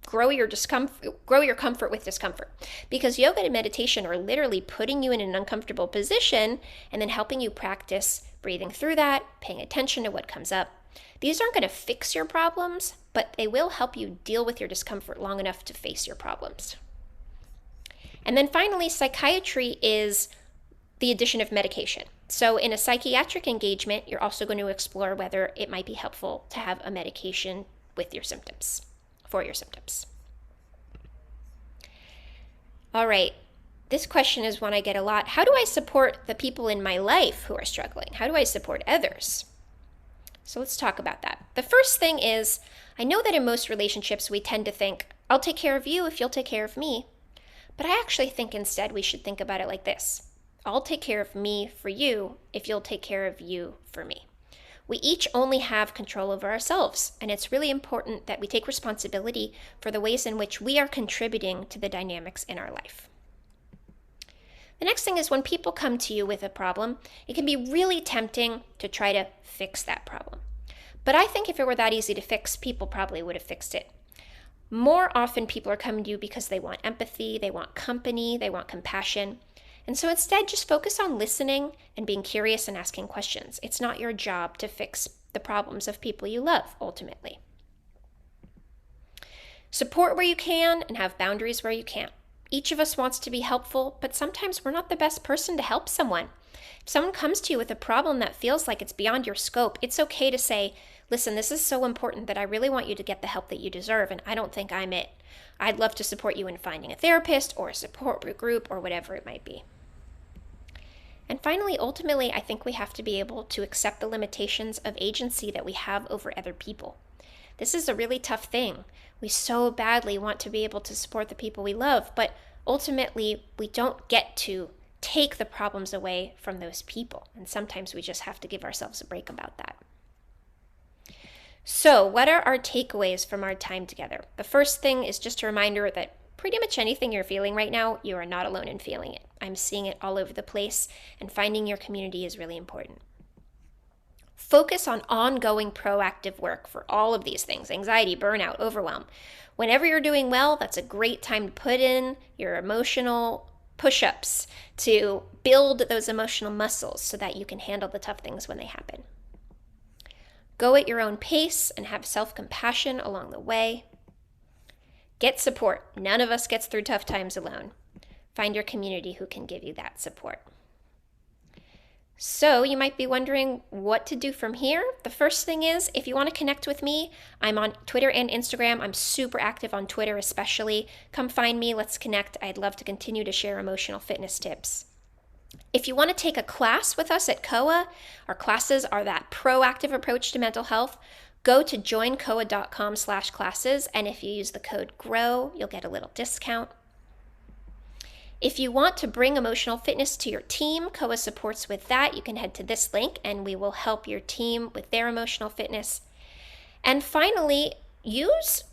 grow your comfort with discomfort, because yoga and meditation are literally putting you in an uncomfortable position and then helping you practice breathing through that, paying attention to what comes up. These aren't going to fix your problems, but they will help you deal with your discomfort long enough to face your problems. And then finally, psychiatry is the addition of medication. So in a psychiatric engagement, you're also going to explore whether it might be helpful to have a medication with your symptoms, for your symptoms. All right, this question is one I get a lot. How do I support the people in my life who are struggling? How do I support others? So let's talk about that. The first thing is, I know that in most relationships we tend to think, I'll take care of you if you'll take care of me. But I actually think instead we should think about it like this. I'll take care of me for you if you'll take care of you for me. We each only have control over ourselves, and it's really important that we take responsibility for the ways in which we are contributing to the dynamics in our life. The next thing is, when people come to you with a problem, it can be really tempting to try to fix that problem. But I think if it were that easy to fix, people probably would have fixed it. More often, people are coming to you because they want empathy, they want company, they want compassion. And so instead, just focus on listening and being curious and asking questions. It's not your job to fix the problems of people you love, ultimately. Support where you can and have boundaries where you can't. Each of us wants to be helpful, but sometimes we're not the best person to help someone. If someone comes to you with a problem that feels like it's beyond your scope, it's okay to say, listen, this is so important that I really want you to get the help that you deserve, and I don't think I'm it. I'd love to support you in finding a therapist or a support group or whatever it might be. And finally, ultimately, I think we have to be able to accept the limitations of agency that we have over other people. This is a really tough thing. We so badly want to be able to support the people we love, but ultimately, we don't get to take the problems away from those people. And sometimes we just have to give ourselves a break about that. So, what are our takeaways from our time together? The first thing is just a reminder that pretty much anything you're feeling right now, you are not alone in feeling it. I'm seeing it all over the place, and finding your community is really important. Focus on ongoing proactive work for all of these things: anxiety, burnout, overwhelm. Whenever you're doing well, that's a great time to put in your emotional push-ups to build those emotional muscles so that you can handle the tough things when they happen. Go at your own pace and have self-compassion along the way. Get support. None of us gets through tough times alone. Find your community who can give you that support. So you might be wondering what to do from here. The first thing is, if you want to connect with me, I'm on Twitter and Instagram. I'm super active on Twitter especially. Come find me. Let's connect. I'd love to continue to share emotional fitness tips. If you want to take a class with us at COA, our classes are that proactive approach to mental health. Go to joincoa.com/classes, and if you use the code GROW, you'll get a little discount. If you want to bring emotional fitness to your team, COA supports with that. You can head to this link and we will help your team with their emotional fitness. And finally, use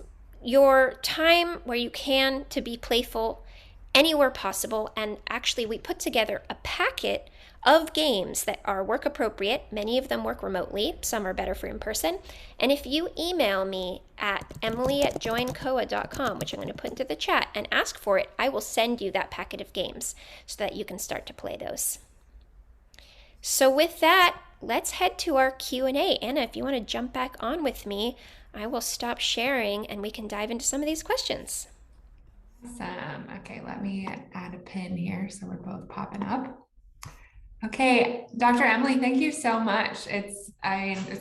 your time where you can to be playful anywhere possible. And actually, we put together a packet of games that are work appropriate. Many of them work remotely, some are better for in person. And if you email me at emily@joincoa.com, which I'm going to put into the chat, and ask for it, I will send you that packet of games so that you can start to play those. So with that, let's head to our Q&A. Anna, if you want to jump back on with me, I will stop sharing and we can dive into some of these questions. Awesome. Okay, let me add a pin here so we're both popping up. Okay, Dr. Emily, thank you so much. It's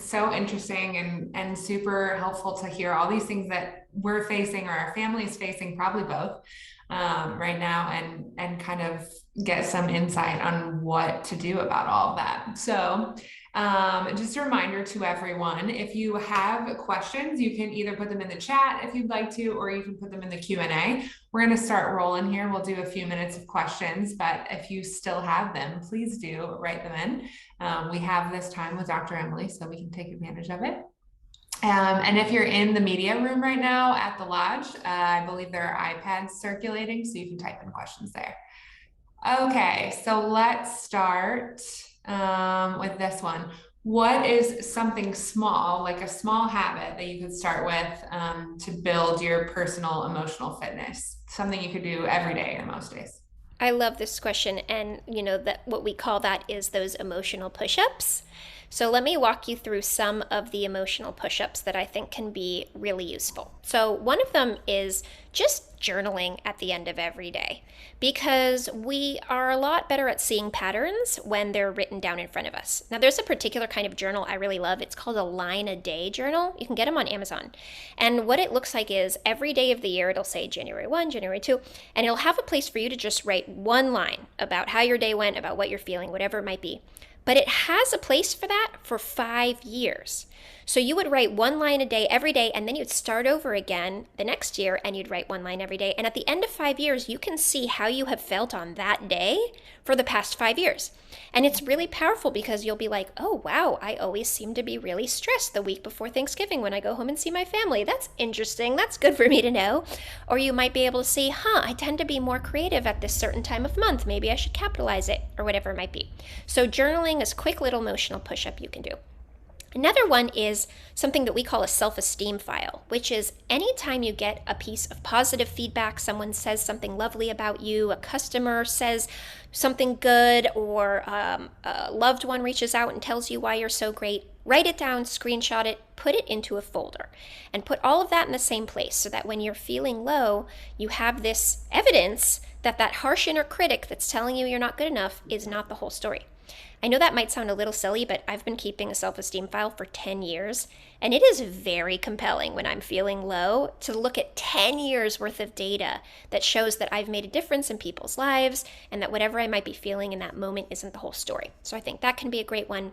so interesting and super helpful to hear all these things that we're facing or our family is facing, probably both, right now, and kind of get some insight on what to do about all of that. So just a reminder to everyone, if you have questions, you can either put them in the chat if you'd like to, or you can put them in the Q&A. We're going to start rolling here. We'll do a few minutes of questions, but if you still have them, please do write them in. We have this time with Dr. Emily, so we can take advantage of it. And if you're in the media room right now at the lodge, I believe there are iPads circulating, so you can type in questions there. Okay, so let's start with this one. what is something small, like a small habit that you could start with to build your personal emotional fitness? Something you could do every day or most days. I love this question, and that what we call that is those emotional push-ups. So let me walk you through some of the emotional push-ups that I think can be really useful. So one of them is just journaling at the end of every day, because we are a lot better at seeing patterns when they're written down in front of us. Now, there's a particular kind of journal I really love. It's called a line a day journal. You can get them on Amazon. And what it looks like is every day of the year, it'll say January 1, January 2, and it'll have a place for you to just write one line about how your day went, about what you're feeling, whatever it might be. But it has a place for that for 5 years. So you would write one line a day every day, and then you'd start over again the next year and you'd write one line every day. And at the end of 5 years, you can see how you have felt on that day for the past 5 years. And it's really powerful because you'll be like, oh, wow, I always seem to be really stressed the week before Thanksgiving when I go home and see my family. That's interesting. That's good for me to know. Or you might be able to see, I tend to be more creative at this certain time of month. Maybe I should capitalize it, or whatever it might be. So journaling is a quick little emotional push-up you can do. Another one is something that we call a self-esteem file, which is anytime you get a piece of positive feedback, someone says something lovely about you, a customer says something good, or a loved one reaches out and tells you why you're so great, write it down, screenshot it, put it into a folder, and put all of that in the same place so that when you're feeling low, you have this evidence that that harsh inner critic that's telling you you're not good enough is not the whole story. I know that might sound a little silly, but I've been keeping a self-esteem file for 10 years, and it is very compelling when I'm feeling low to look at 10 years worth of data that shows that I've made a difference in people's lives and that whatever I might be feeling in that moment isn't the whole story. So I think that can be a great one.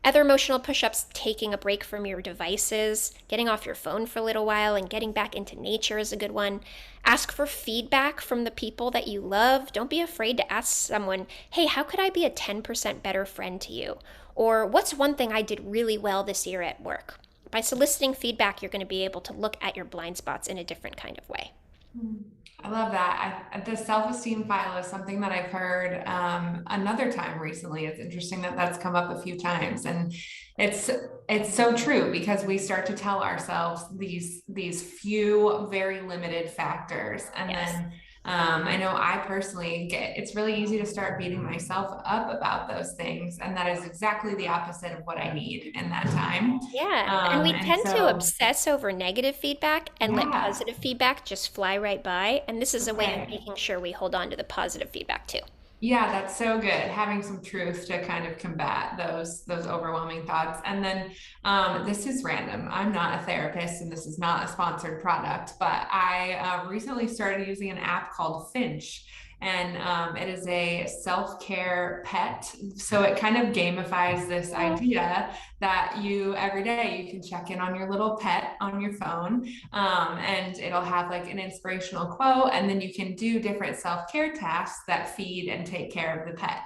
Other emotional push-ups, taking a break from your devices, getting off your phone for a little while and getting back into nature is a good one. Ask for feedback from the people that you love. Don't be afraid to ask someone, hey, how could I be a 10% better friend to you? Or what's one thing I did really well this year at work? By soliciting feedback, you're going to be able to look at your blind spots in a different kind of way. I love that. The self-esteem file is something that I've heard another time recently. It's interesting that that's come up a few times, and it's so true because we start to tell ourselves these few very limited factors, and Yes. then I know I personally it's really easy to start beating myself up about those things, and that is exactly the opposite of what I need in that time. Yeah, and we And tend to so, obsess over negative feedback and let yeah. positive feedback just fly right by. And this is a way of Right. making sure we hold on to the positive feedback too. Yeah, that's so good. Having some truth to kind of combat those overwhelming thoughts. And then this is random. I'm not a therapist, and this is not a sponsored product, but I recently started using an app called Finch. And it is a self-care pet. So it kind of gamifies this idea that you every day you can check in on your little pet on your phone, and it'll have like an inspirational quote, and then you can do different self-care tasks that feed and take care of the pet.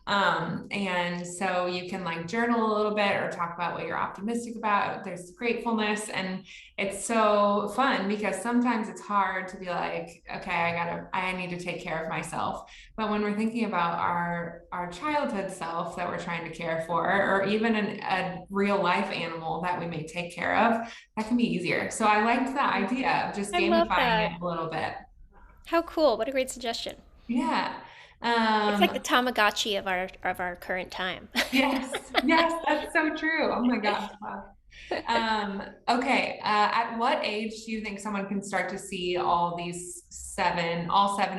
And so you can like journal a little bit or talk about what you're optimistic about. There's gratefulness, and it's so fun because sometimes it's hard to be like, okay, I need to take care of myself. But when we're thinking about our childhood self that we're trying to care for, or even a real life animal that we may take care of, that can be easier. So I liked the idea of just I love gamifying that. it a little bit. How cool. What a great suggestion. Yeah. It's like the Um, Tamagotchi of our current time. yes, yes, that's so true. Oh my gosh. Wow. Okay. At what age do you think someone can start to see all seven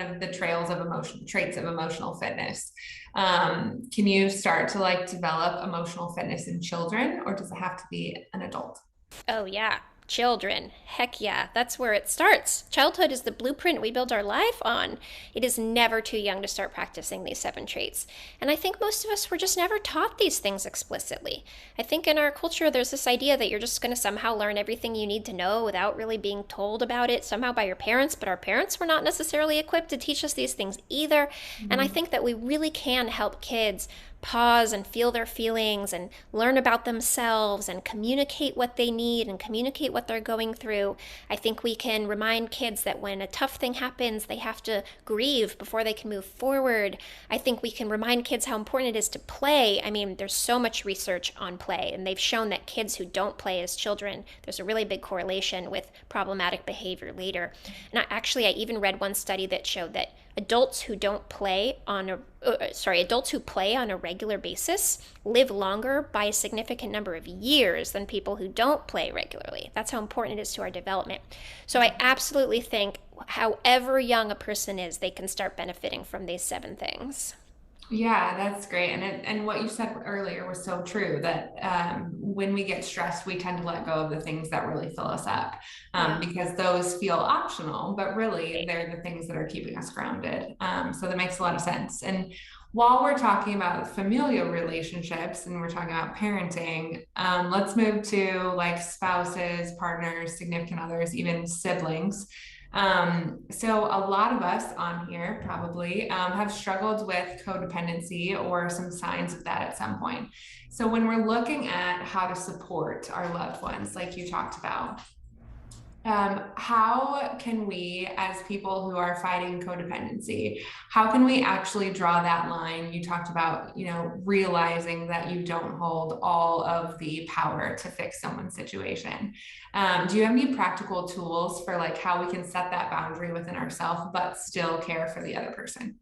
of the traits of emotional fitness? Can you start to like develop emotional fitness in children, or does it have to be an adult? Oh, yeah. Children. Heck yeah. That's where it starts. Childhood is the blueprint we build our life on. It is never too young to start practicing these 7 traits. And I think most of us were just never taught these things explicitly. I think in our culture, there's this idea that you're just going to somehow learn everything you need to know without really being told about it, somehow by your parents, but our parents were not necessarily equipped to teach us these things either. And I Mhm. think that we really can help kids pause and feel their feelings and learn about themselves and communicate what they need and communicate what they're going through. I think we can remind kids that when a tough thing happens, they have to grieve before they can move forward. I think we can remind kids how important it is to play. I mean, there's so much research on play, and they've shown that kids who don't play as children, there's a really big correlation with problematic behavior later. And I even read one study that showed that adults who play on a regular basis live longer by a significant number of years than people who don't play regularly. That's how important it is to our development. So I absolutely think however young a person is, they can start benefiting from these 7 things. Yeah, that's great. And what you said earlier was so true that when we get stressed, we tend to let go of the things that really fill us up because those feel optional, but really they're the things that are keeping us grounded. So that makes a lot of sense. And while we're talking about familial relationships and we're talking about parenting, let's move to like spouses, partners, significant others, even siblings. So a lot of us on here probably have struggled with codependency or some signs of that at some point. So when we're looking at how to support our loved ones, like you talked about, how can we, as people who are fighting codependency, how can we actually draw that line? You talked about, realizing that you don't hold all of the power to fix someone's situation. Do you have any practical tools for like how we can set that boundary within ourselves, but still care for the other person?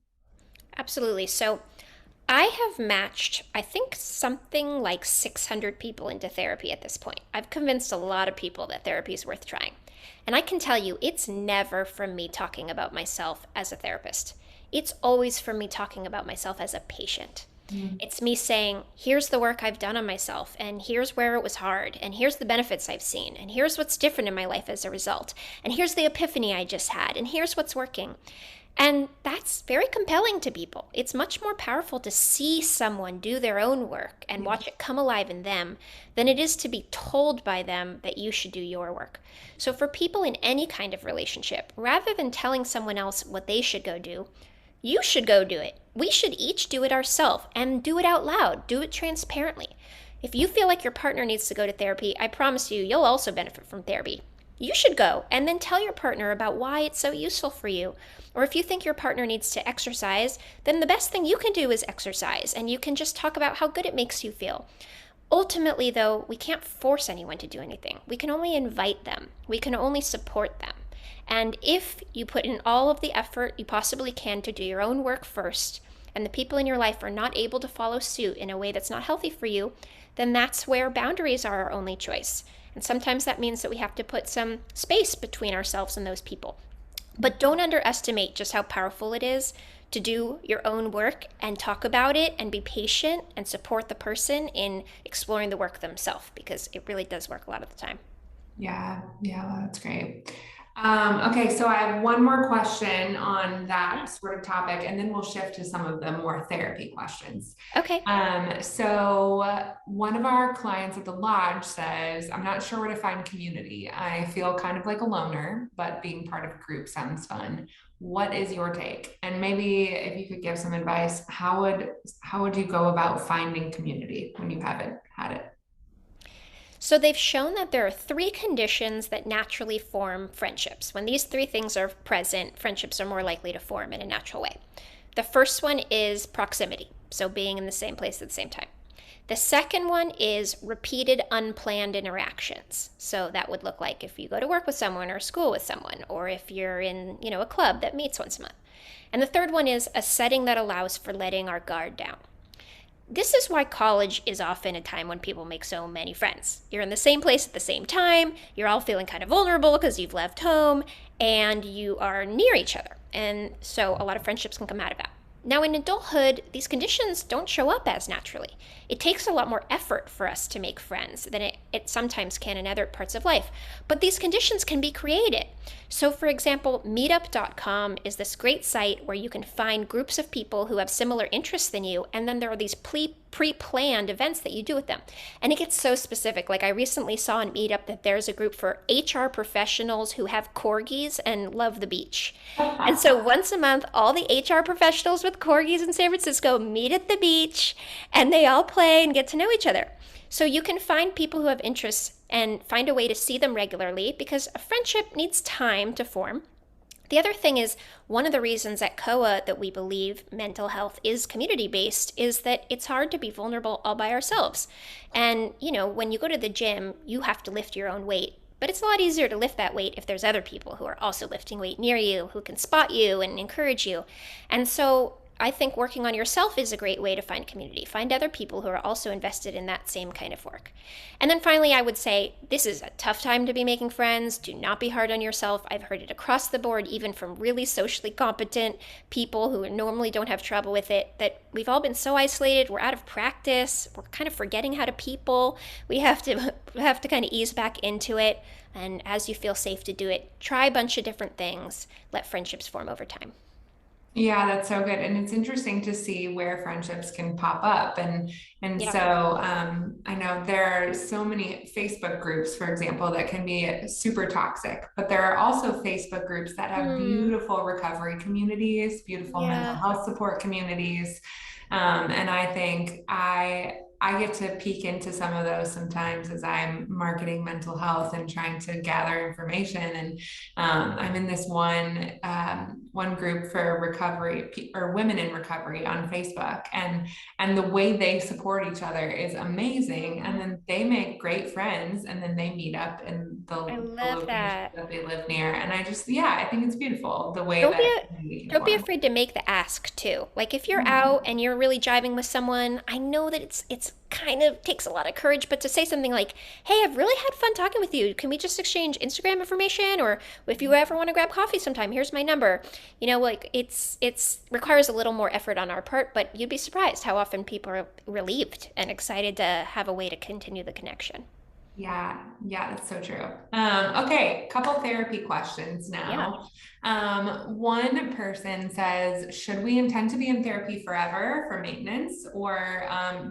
Absolutely. So I have matched, I think, something like 600 people into therapy at this point. I've convinced a lot of people that therapy is worth trying. And I can tell you, it's never from me talking about myself as a therapist. It's always from me talking about myself as a patient. It's me saying, here's the work I've done on myself, and here's where it was hard, and here's the benefits I've seen, and here's what's different in my life as a result, and here's the epiphany I just had, and here's what's working. And that's very compelling to people. It's much more powerful to see someone do their own work and watch it come alive in them than it is to be told by them that you should do your work. So for people in any kind of relationship, rather than telling someone else what they should go do, you should go do it. We should each do it ourselves and do it out loud. Do it transparently. If you feel like your partner needs to go to therapy, I promise you'll also benefit from therapy. You should go and then tell your partner about why it's so useful for you. Or if you think your partner needs to exercise, then the best thing you can do is exercise, and you can just talk about how good it makes you feel. Ultimately, though, we can't force anyone to do anything. We can only invite them. We can only support them. And if you put in all of the effort you possibly can to do your own work first, and the people in your life are not able to follow suit in a way that's not healthy for you, then that's where boundaries are our only choice. And sometimes that means that we have to put some space between ourselves and those people. But don't underestimate just how powerful it is to do your own work and talk about it and be patient and support the person in exploring the work themselves, because it really does work a lot of the time. Yeah, that's great. Okay, so I have one more question on that sort of topic, and then we'll shift to some of the more therapy questions. Okay. So one of our clients at the lodge says, I'm not sure where to find community. I feel kind of like a loner, but being part of a group sounds fun. What is your take? And maybe if you could give some advice, how would you go about finding community when you haven't had it? So they've shown that there are 3 conditions that naturally form friendships. When these 3 things are present, friendships are more likely to form in a natural way. The first one is proximity, so being in the same place at the same time. The second one is repeated unplanned interactions. So that would look like if you go to work with someone or school with someone, or if you're in, a club that meets once a month. And the third one is a setting that allows for letting our guard down. This is why college is often a time when people make so many friends. You're in the same place at the same time, you're all feeling kind of vulnerable because you've left home, and you are near each other. And so a lot of friendships can come out of that. Now in adulthood, these conditions don't show up as naturally. It takes a lot more effort for us to make friends than it sometimes can in other parts of life. But these conditions can be created. So for example, meetup.com is this great site where you can find groups of people who have similar interests than you, and then there are these pre-planned events that you do with them. And it gets so specific. Like I recently saw on Meetup that there's a group for HR professionals who have corgis and love the beach. And so once a month, all the HR professionals with corgis in San Francisco meet at the beach and they all play and get to know each other. So you can find people who have interests and find a way to see them regularly because a friendship needs time to form. The other thing is, one of the reasons at COA that we believe mental health is community based is that it's hard to be vulnerable all by ourselves. And, when you go to the gym, you have to lift your own weight. But it's a lot easier to lift that weight if there's other people who are also lifting weight near you, who can spot you and encourage you. And so I think working on yourself is a great way to find community. Find other people who are also invested in that same kind of work. And then finally, I would say this is a tough time to be making friends. Do not be hard on yourself. I've heard it across the board, even from really socially competent people who normally don't have trouble with it, that we've all been so isolated. We're out of practice. We're kind of forgetting how to people. We have to kind of ease back into it. And as you feel safe to do it, try a bunch of different things. Let friendships form over time. Yeah, that's so good. And it's interesting to see where friendships can pop up. And Yeah. so I know there are so many Facebook groups, for example, that can be super toxic, but there are also Facebook groups that have Hmm. beautiful recovery communities, beautiful mental Yeah. health support communities. And I think I get to peek into some of those sometimes as I'm marketing mental health and trying to gather information. And I'm in this one group for recovery or women in recovery on Facebook, and the way they support each other is amazing. And then they make great friends, and then they meet up in I the love location that. that they live near. And I think it's beautiful the way Don't be that community can don't be form. afraid to make the ask too. Like if you're Yeah. out and you're really jiving with someone, I know that it's kind of takes a lot of courage, but to say something like, "Hey, I've really had fun talking with you. Can we just exchange Instagram information or if you ever want to grab coffee sometime, here's my number." Like it's requires a little more effort on our part, but you'd be surprised how often people are relieved and excited to have a way to continue the connection. Yeah, that's so true. Okay, couple therapy questions Yeah. now. One person says, should we intend to be in therapy forever for maintenance, or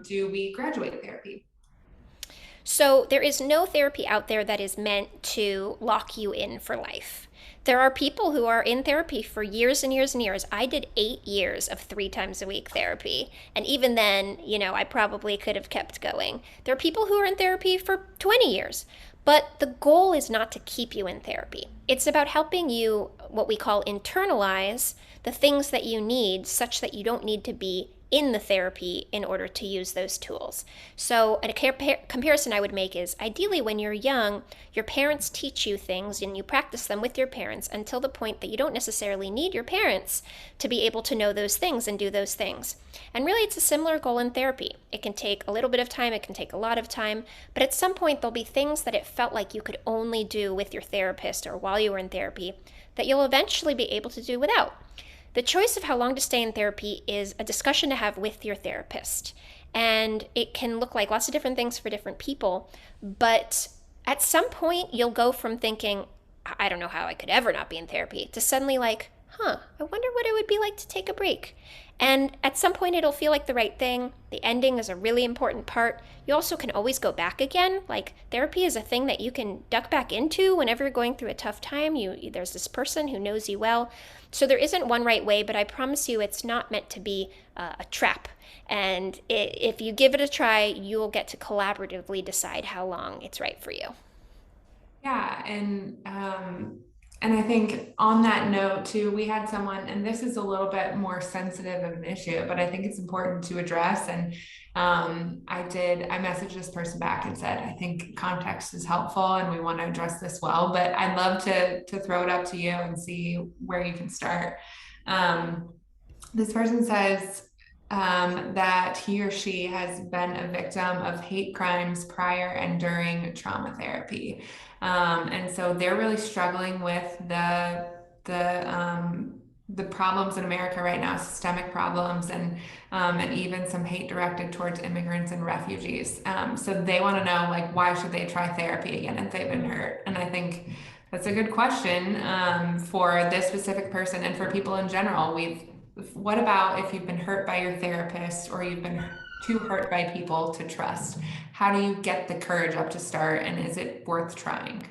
do we graduate therapy? So there is no therapy out there that is meant to lock you in for life. There are people who are in therapy for years and years and years. I did 8 years of 3 times a week therapy. And even then, I probably could have kept going. There are people who are in therapy for 20 years. But the goal is not to keep you in therapy. It's about helping you, what we call internalize the things that you need, such that you don't need to be in the therapy in order to use those tools. So, a comparison I would make is ideally when you're young, your parents teach you things and you practice them with your parents until the point that you don't necessarily need your parents to be able to know those things and do those things. And really, it's a similar goal in therapy. It can take a little bit of time, it can take a lot of time, but at some point, there'll be things that it felt like you could only do with your therapist or while you were in therapy that you'll eventually be able to do without. The choice of how long to stay in therapy is a discussion to have with your therapist. And it can look like lots of different things for different people. But at some point, you'll go from thinking, I don't know how I could ever not be in therapy, to suddenly like, I wonder what it would be like to take a break. And at some point, it'll feel like the right thing. The ending is a really important part. You also can always go back again. Like therapy is a thing that you can duck back into whenever you're going through a tough time. There's this person who knows you well. So there isn't one right way, but I promise you it's not meant to be a trap. And if you give it a try, you'll get to collaboratively decide how long it's right for you. Yeah, and I think on that note too, we had someone, and this is a little bit more sensitive of an issue, but I think it's important to address. And I messaged this person back and said, I think context is helpful, and we want to address this well. But I'd love to throw it up to you and see where you can start. Um, this person says that he or she has been a victim of hate crimes prior and during trauma therapy. And so they're really struggling with the problems in America right now, systemic problems, and even some hate directed towards immigrants and refugees. So they want to know, like, why should they try therapy again if they've been hurt? And I think that's a good question for this specific person and for people in general. What about if you've been hurt by your therapist, or you've been too hurt by people to trust? How do you get the courage up to start, and is it worth trying?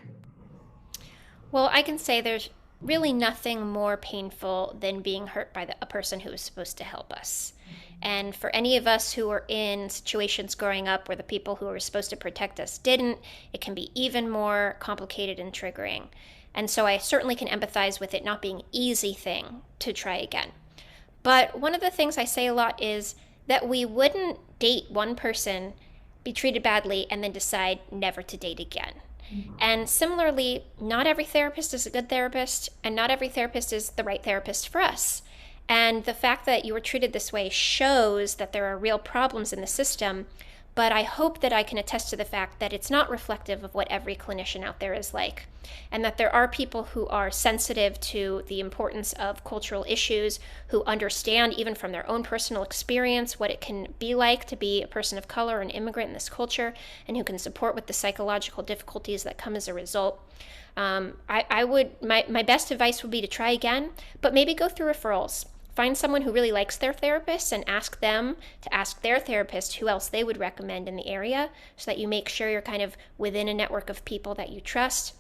Well, I can say there's really nothing more painful than being hurt by a person who is supposed to help us. And for any of us who were in situations growing up where the people who were supposed to protect us didn't, it can be even more complicated and triggering. And so I certainly can empathize with it not being an easy thing to try again. But one of the things I say a lot is that we wouldn't date one person, be treated badly, and then decide never to date again. And similarly, not every therapist is a good therapist, and not every therapist is the right therapist for us. And the fact that you were treated this way shows that there are real problems in the system, but I hope that I can attest to the fact that it's not reflective of what every clinician out there is like, and that there are people who are sensitive to the importance of cultural issues, who understand, even from their own personal experience, what it can be like to be a person of color, an immigrant in this culture, and who can support with the psychological difficulties that come as a result. My best advice would be to try again, but maybe go through referrals. Find someone who really likes their therapist and ask them to ask their therapist who else they would recommend in the area, so that you make sure you're kind of within a network of people that you trust.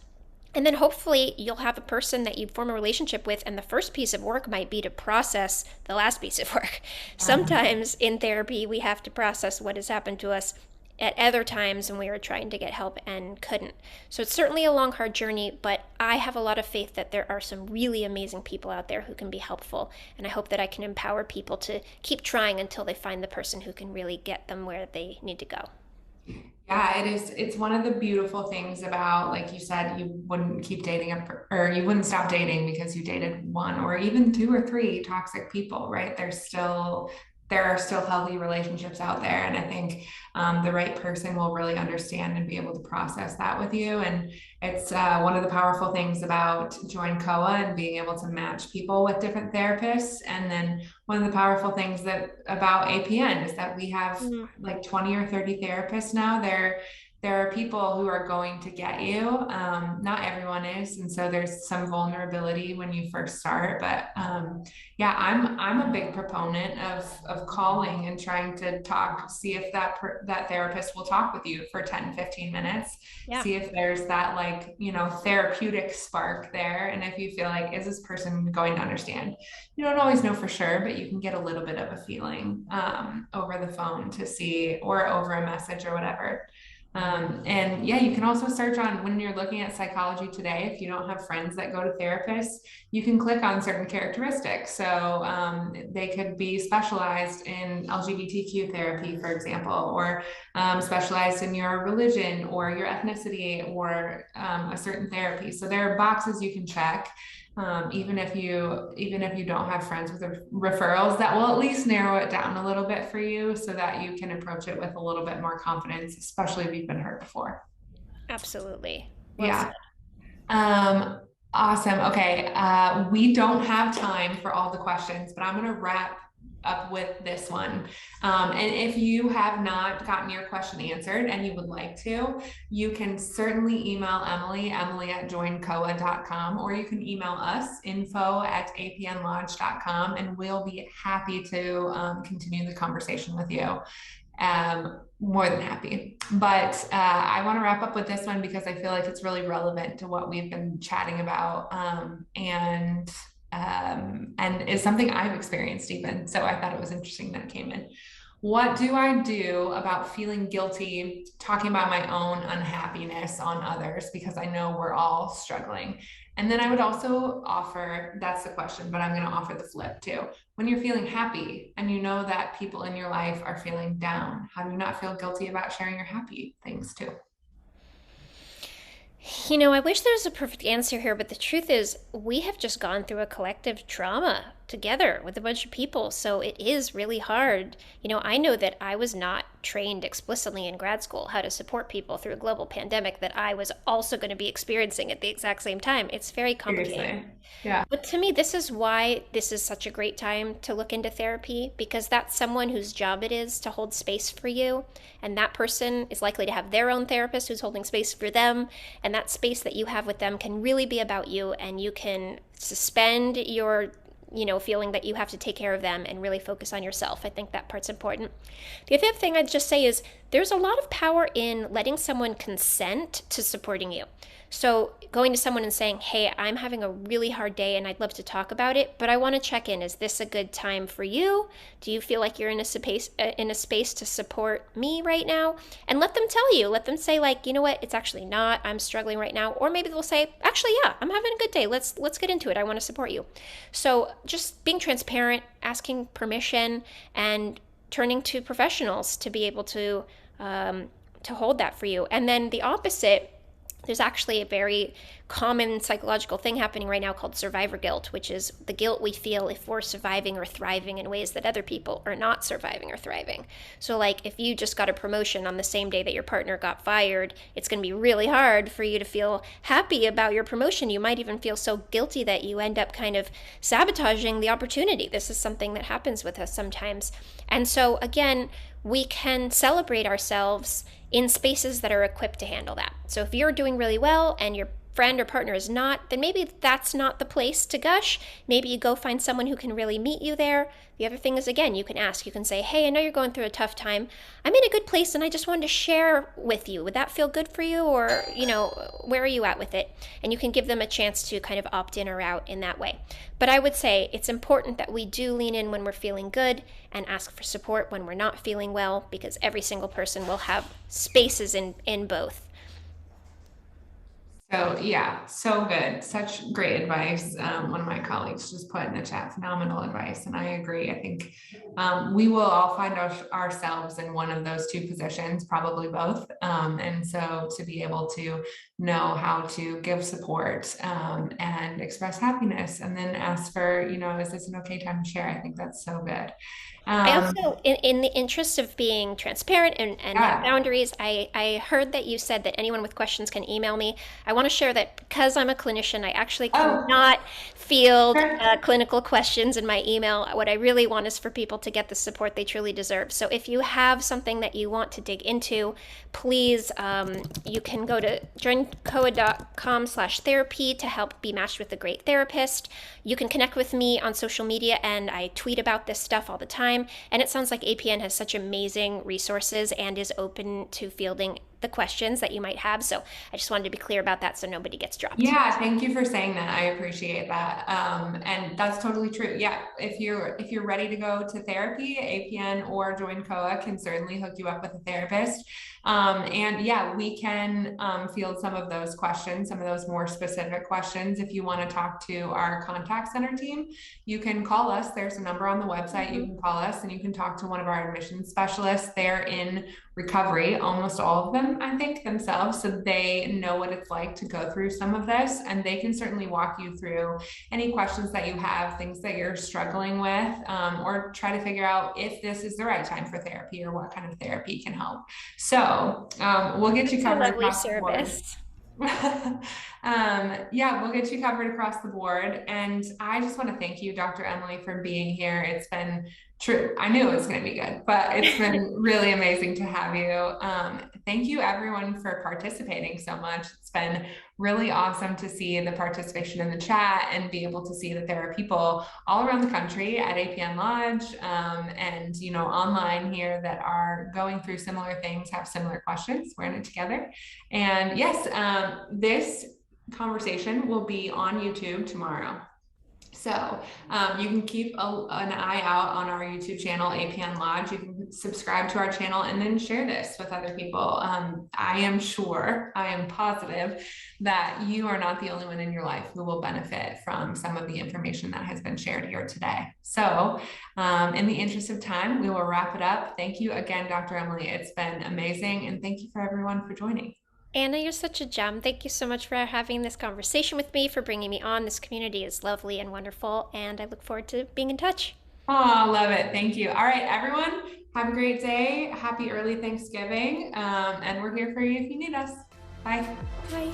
And then hopefully you'll have a person that you form a relationship with, and the first piece of work might be to process the last piece of work. Sometimes in therapy, we have to process what has happened to us at other times when we were trying to get help and couldn't. So it's certainly a long, hard journey, but I have a lot of faith that there are some really amazing people out there who can be helpful. And I hope that I can empower people to keep trying until they find the person who can really get them where they need to go. Yeah, it is. It's one of the beautiful things about, like you said, you wouldn't keep dating or you wouldn't stop dating because you dated one or even two or three toxic people, right? There are still healthy relationships out there. And I think the right person will really understand and be able to process that with you. And it's one of the powerful things about Join COA and being able to match people with different therapists. And then one of the powerful things about APN is that we have like 20 or 30 therapists now. There are people who are going to get you. Not everyone is, and so there's some vulnerability when you first start. But yeah, I'm a big proponent of calling and trying to talk, see if that therapist will talk with you for 10, 15 minutes. Yeah. See if there's that, like, therapeutic spark there, and if you feel like, is this person going to understand? You don't always know for sure, but you can get a little bit of a feeling over the phone to see, or over a message or whatever. And yeah, you can also search on, when you're looking at psychology today, if you don't have friends that go to therapists, you can click on certain characteristics. So they could be specialized in LGBTQ therapy, for example, or specialized in your religion or your ethnicity, or a certain therapy. So there are boxes you can check. Even if you don't have friends with referrals, that will at least narrow it down a little bit for you, so that you can approach it with a little bit more confidence, especially if you've been hurt before. Absolutely. Well Yeah. said. Awesome. Okay. We don't have time for all the questions, but I'm going to wrap up with this one. And if you have not gotten your question answered and you would like to, you can certainly email Emily at joincoa.com, or you can email us, info@apnlodge.com, and we'll be happy to continue the conversation with you. More than happy. But I want to wrap up with this one because I feel like it's really relevant to what we've been chatting about, and is something I've experienced even. So I thought it was interesting that it came in. What do I do about feeling guilty talking about my own unhappiness on others? Because I know we're all struggling. And then I would also offer, that's the question, but I'm going to offer the flip too. When you're feeling happy and you know that people in your life are feeling down, how do you not feel guilty about sharing your happy things too? I wish there was a perfect answer here, but the truth is, we have just gone through a collective trauma together with a bunch of people, so it is really hard. I know that I was not trained explicitly in grad school how to support people through a global pandemic that I was also going to be experiencing at the exact same time. It's very complicated. Seriously. Yeah. But to me, this is why this is such a great time to look into therapy, because that's someone whose job it is to hold space for you. And that person is likely to have their own therapist who's holding space for them. And that space that you have with them can really be about you, and you can suspend your feeling that you have to take care of them and really focus on yourself. I think that part's important. The other thing I'd just say is there's a lot of power in letting someone consent to supporting you. So going to someone and saying, hey, I'm having a really hard day and I'd love to talk about it, but I want to check in. Is this a good time for you? Do you feel like you're in a space to support me right now? And let them tell you. Let them say, like, you know what, it's actually not. I'm struggling right now. Or maybe they'll say, actually, yeah, I'm having a good day. Let's get into it. I want to support you. So just being transparent, asking permission, and turning to professionals to be able to hold that for you. And then the opposite, there's actually a very common psychological thing happening right now called survivor guilt, which is the guilt we feel if we're surviving or thriving in ways that other people are not surviving or thriving. So like if you just got a promotion on the same day that your partner got fired, it's going to be really hard for you to feel happy about your promotion. You might even feel so guilty that you end up kind of sabotaging the opportunity. This is something that happens with us sometimes. And so again, we can celebrate ourselves in spaces that are equipped to handle that. So if you're doing really well and your friend or partner is not, then maybe that's not the place to gush. Maybe you go find someone who can really meet you there. The other thing is, again, you can ask, you can say, hey, I know you're going through a tough time. I'm in a good place and I just wanted to share with you. Would that feel good for you? Or, where are you at with it? And you can give them a chance to kind of opt in or out in that way. But I would say it's important that we do lean in when we're feeling good and ask for support when we're not feeling well, because every single person will have spaces in both. So yeah, so good. Such great advice. One of my colleagues just put in the chat, phenomenal advice. And I agree. I think we will all find ourselves in one of those two positions, probably both. And so to be able to know how to give support and express happiness and then ask for, is this an okay time to share? I think that's so good. I also, in the interest of being transparent and have boundaries, I heard that you said that anyone with questions can email me. I want to share that because I'm a clinician, I actually cannot field clinical questions in my email. What I really want is for people to get the support they truly deserve. So if you have something that you want to dig into, please, you can go to joincoa.com/therapy to help be matched with a great therapist. You can connect with me on social media, and I tweet about this stuff all the time. And it sounds like APN has such amazing resources and is open to fielding the questions that you might have. So I just wanted to be clear about that so nobody gets dropped. Yeah, thank you for saying that. I appreciate that. And that's totally true. Yeah, if you're ready to go to therapy, APN or Join COA can certainly hook you up with a therapist. And yeah, we can field some of those questions, some of those more specific questions. If you want to talk to our contact center team, you can call us. There's a number on the website. You can call us and you can talk to one of our admissions specialists. They're in recovery, almost all of them, I think, themselves. So they know what it's like to go through some of this, and they can certainly walk you through any questions that you have, things that you're struggling with, or try to figure out if this is the right time for therapy or what kind of therapy can help. So we'll get you covered across the board. Yeah, we'll get you covered across the board. And I just want to thank you, Dr. Emily, for being here. It's been true. I knew it was going to be good, but it's been really amazing to have you. Thank you everyone for participating so much. It's been really awesome to see the participation in the chat and be able to see that there are people all around the country at APN Lodge and online here that are going through similar things, have similar questions. We're in it together. And yes, this conversation will be on YouTube tomorrow. So you can keep an eye out on our YouTube channel, APN Lodge. You can subscribe to our channel and then share this with other people. I am positive that you are not the only one in your life who will benefit from some of the information that has been shared here today. So in the interest of time, we will wrap it up. Thank you again, Dr. Emily. It's been amazing. And thank you for everyone for joining. Anna, you're such a gem. Thank you so much for having this conversation with me, for bringing me on. This community is lovely and wonderful, and I look forward to being in touch. Oh, love it. Thank you. All right, everyone, have a great day. Happy early Thanksgiving. And we're here for you if you need us. Bye. Bye.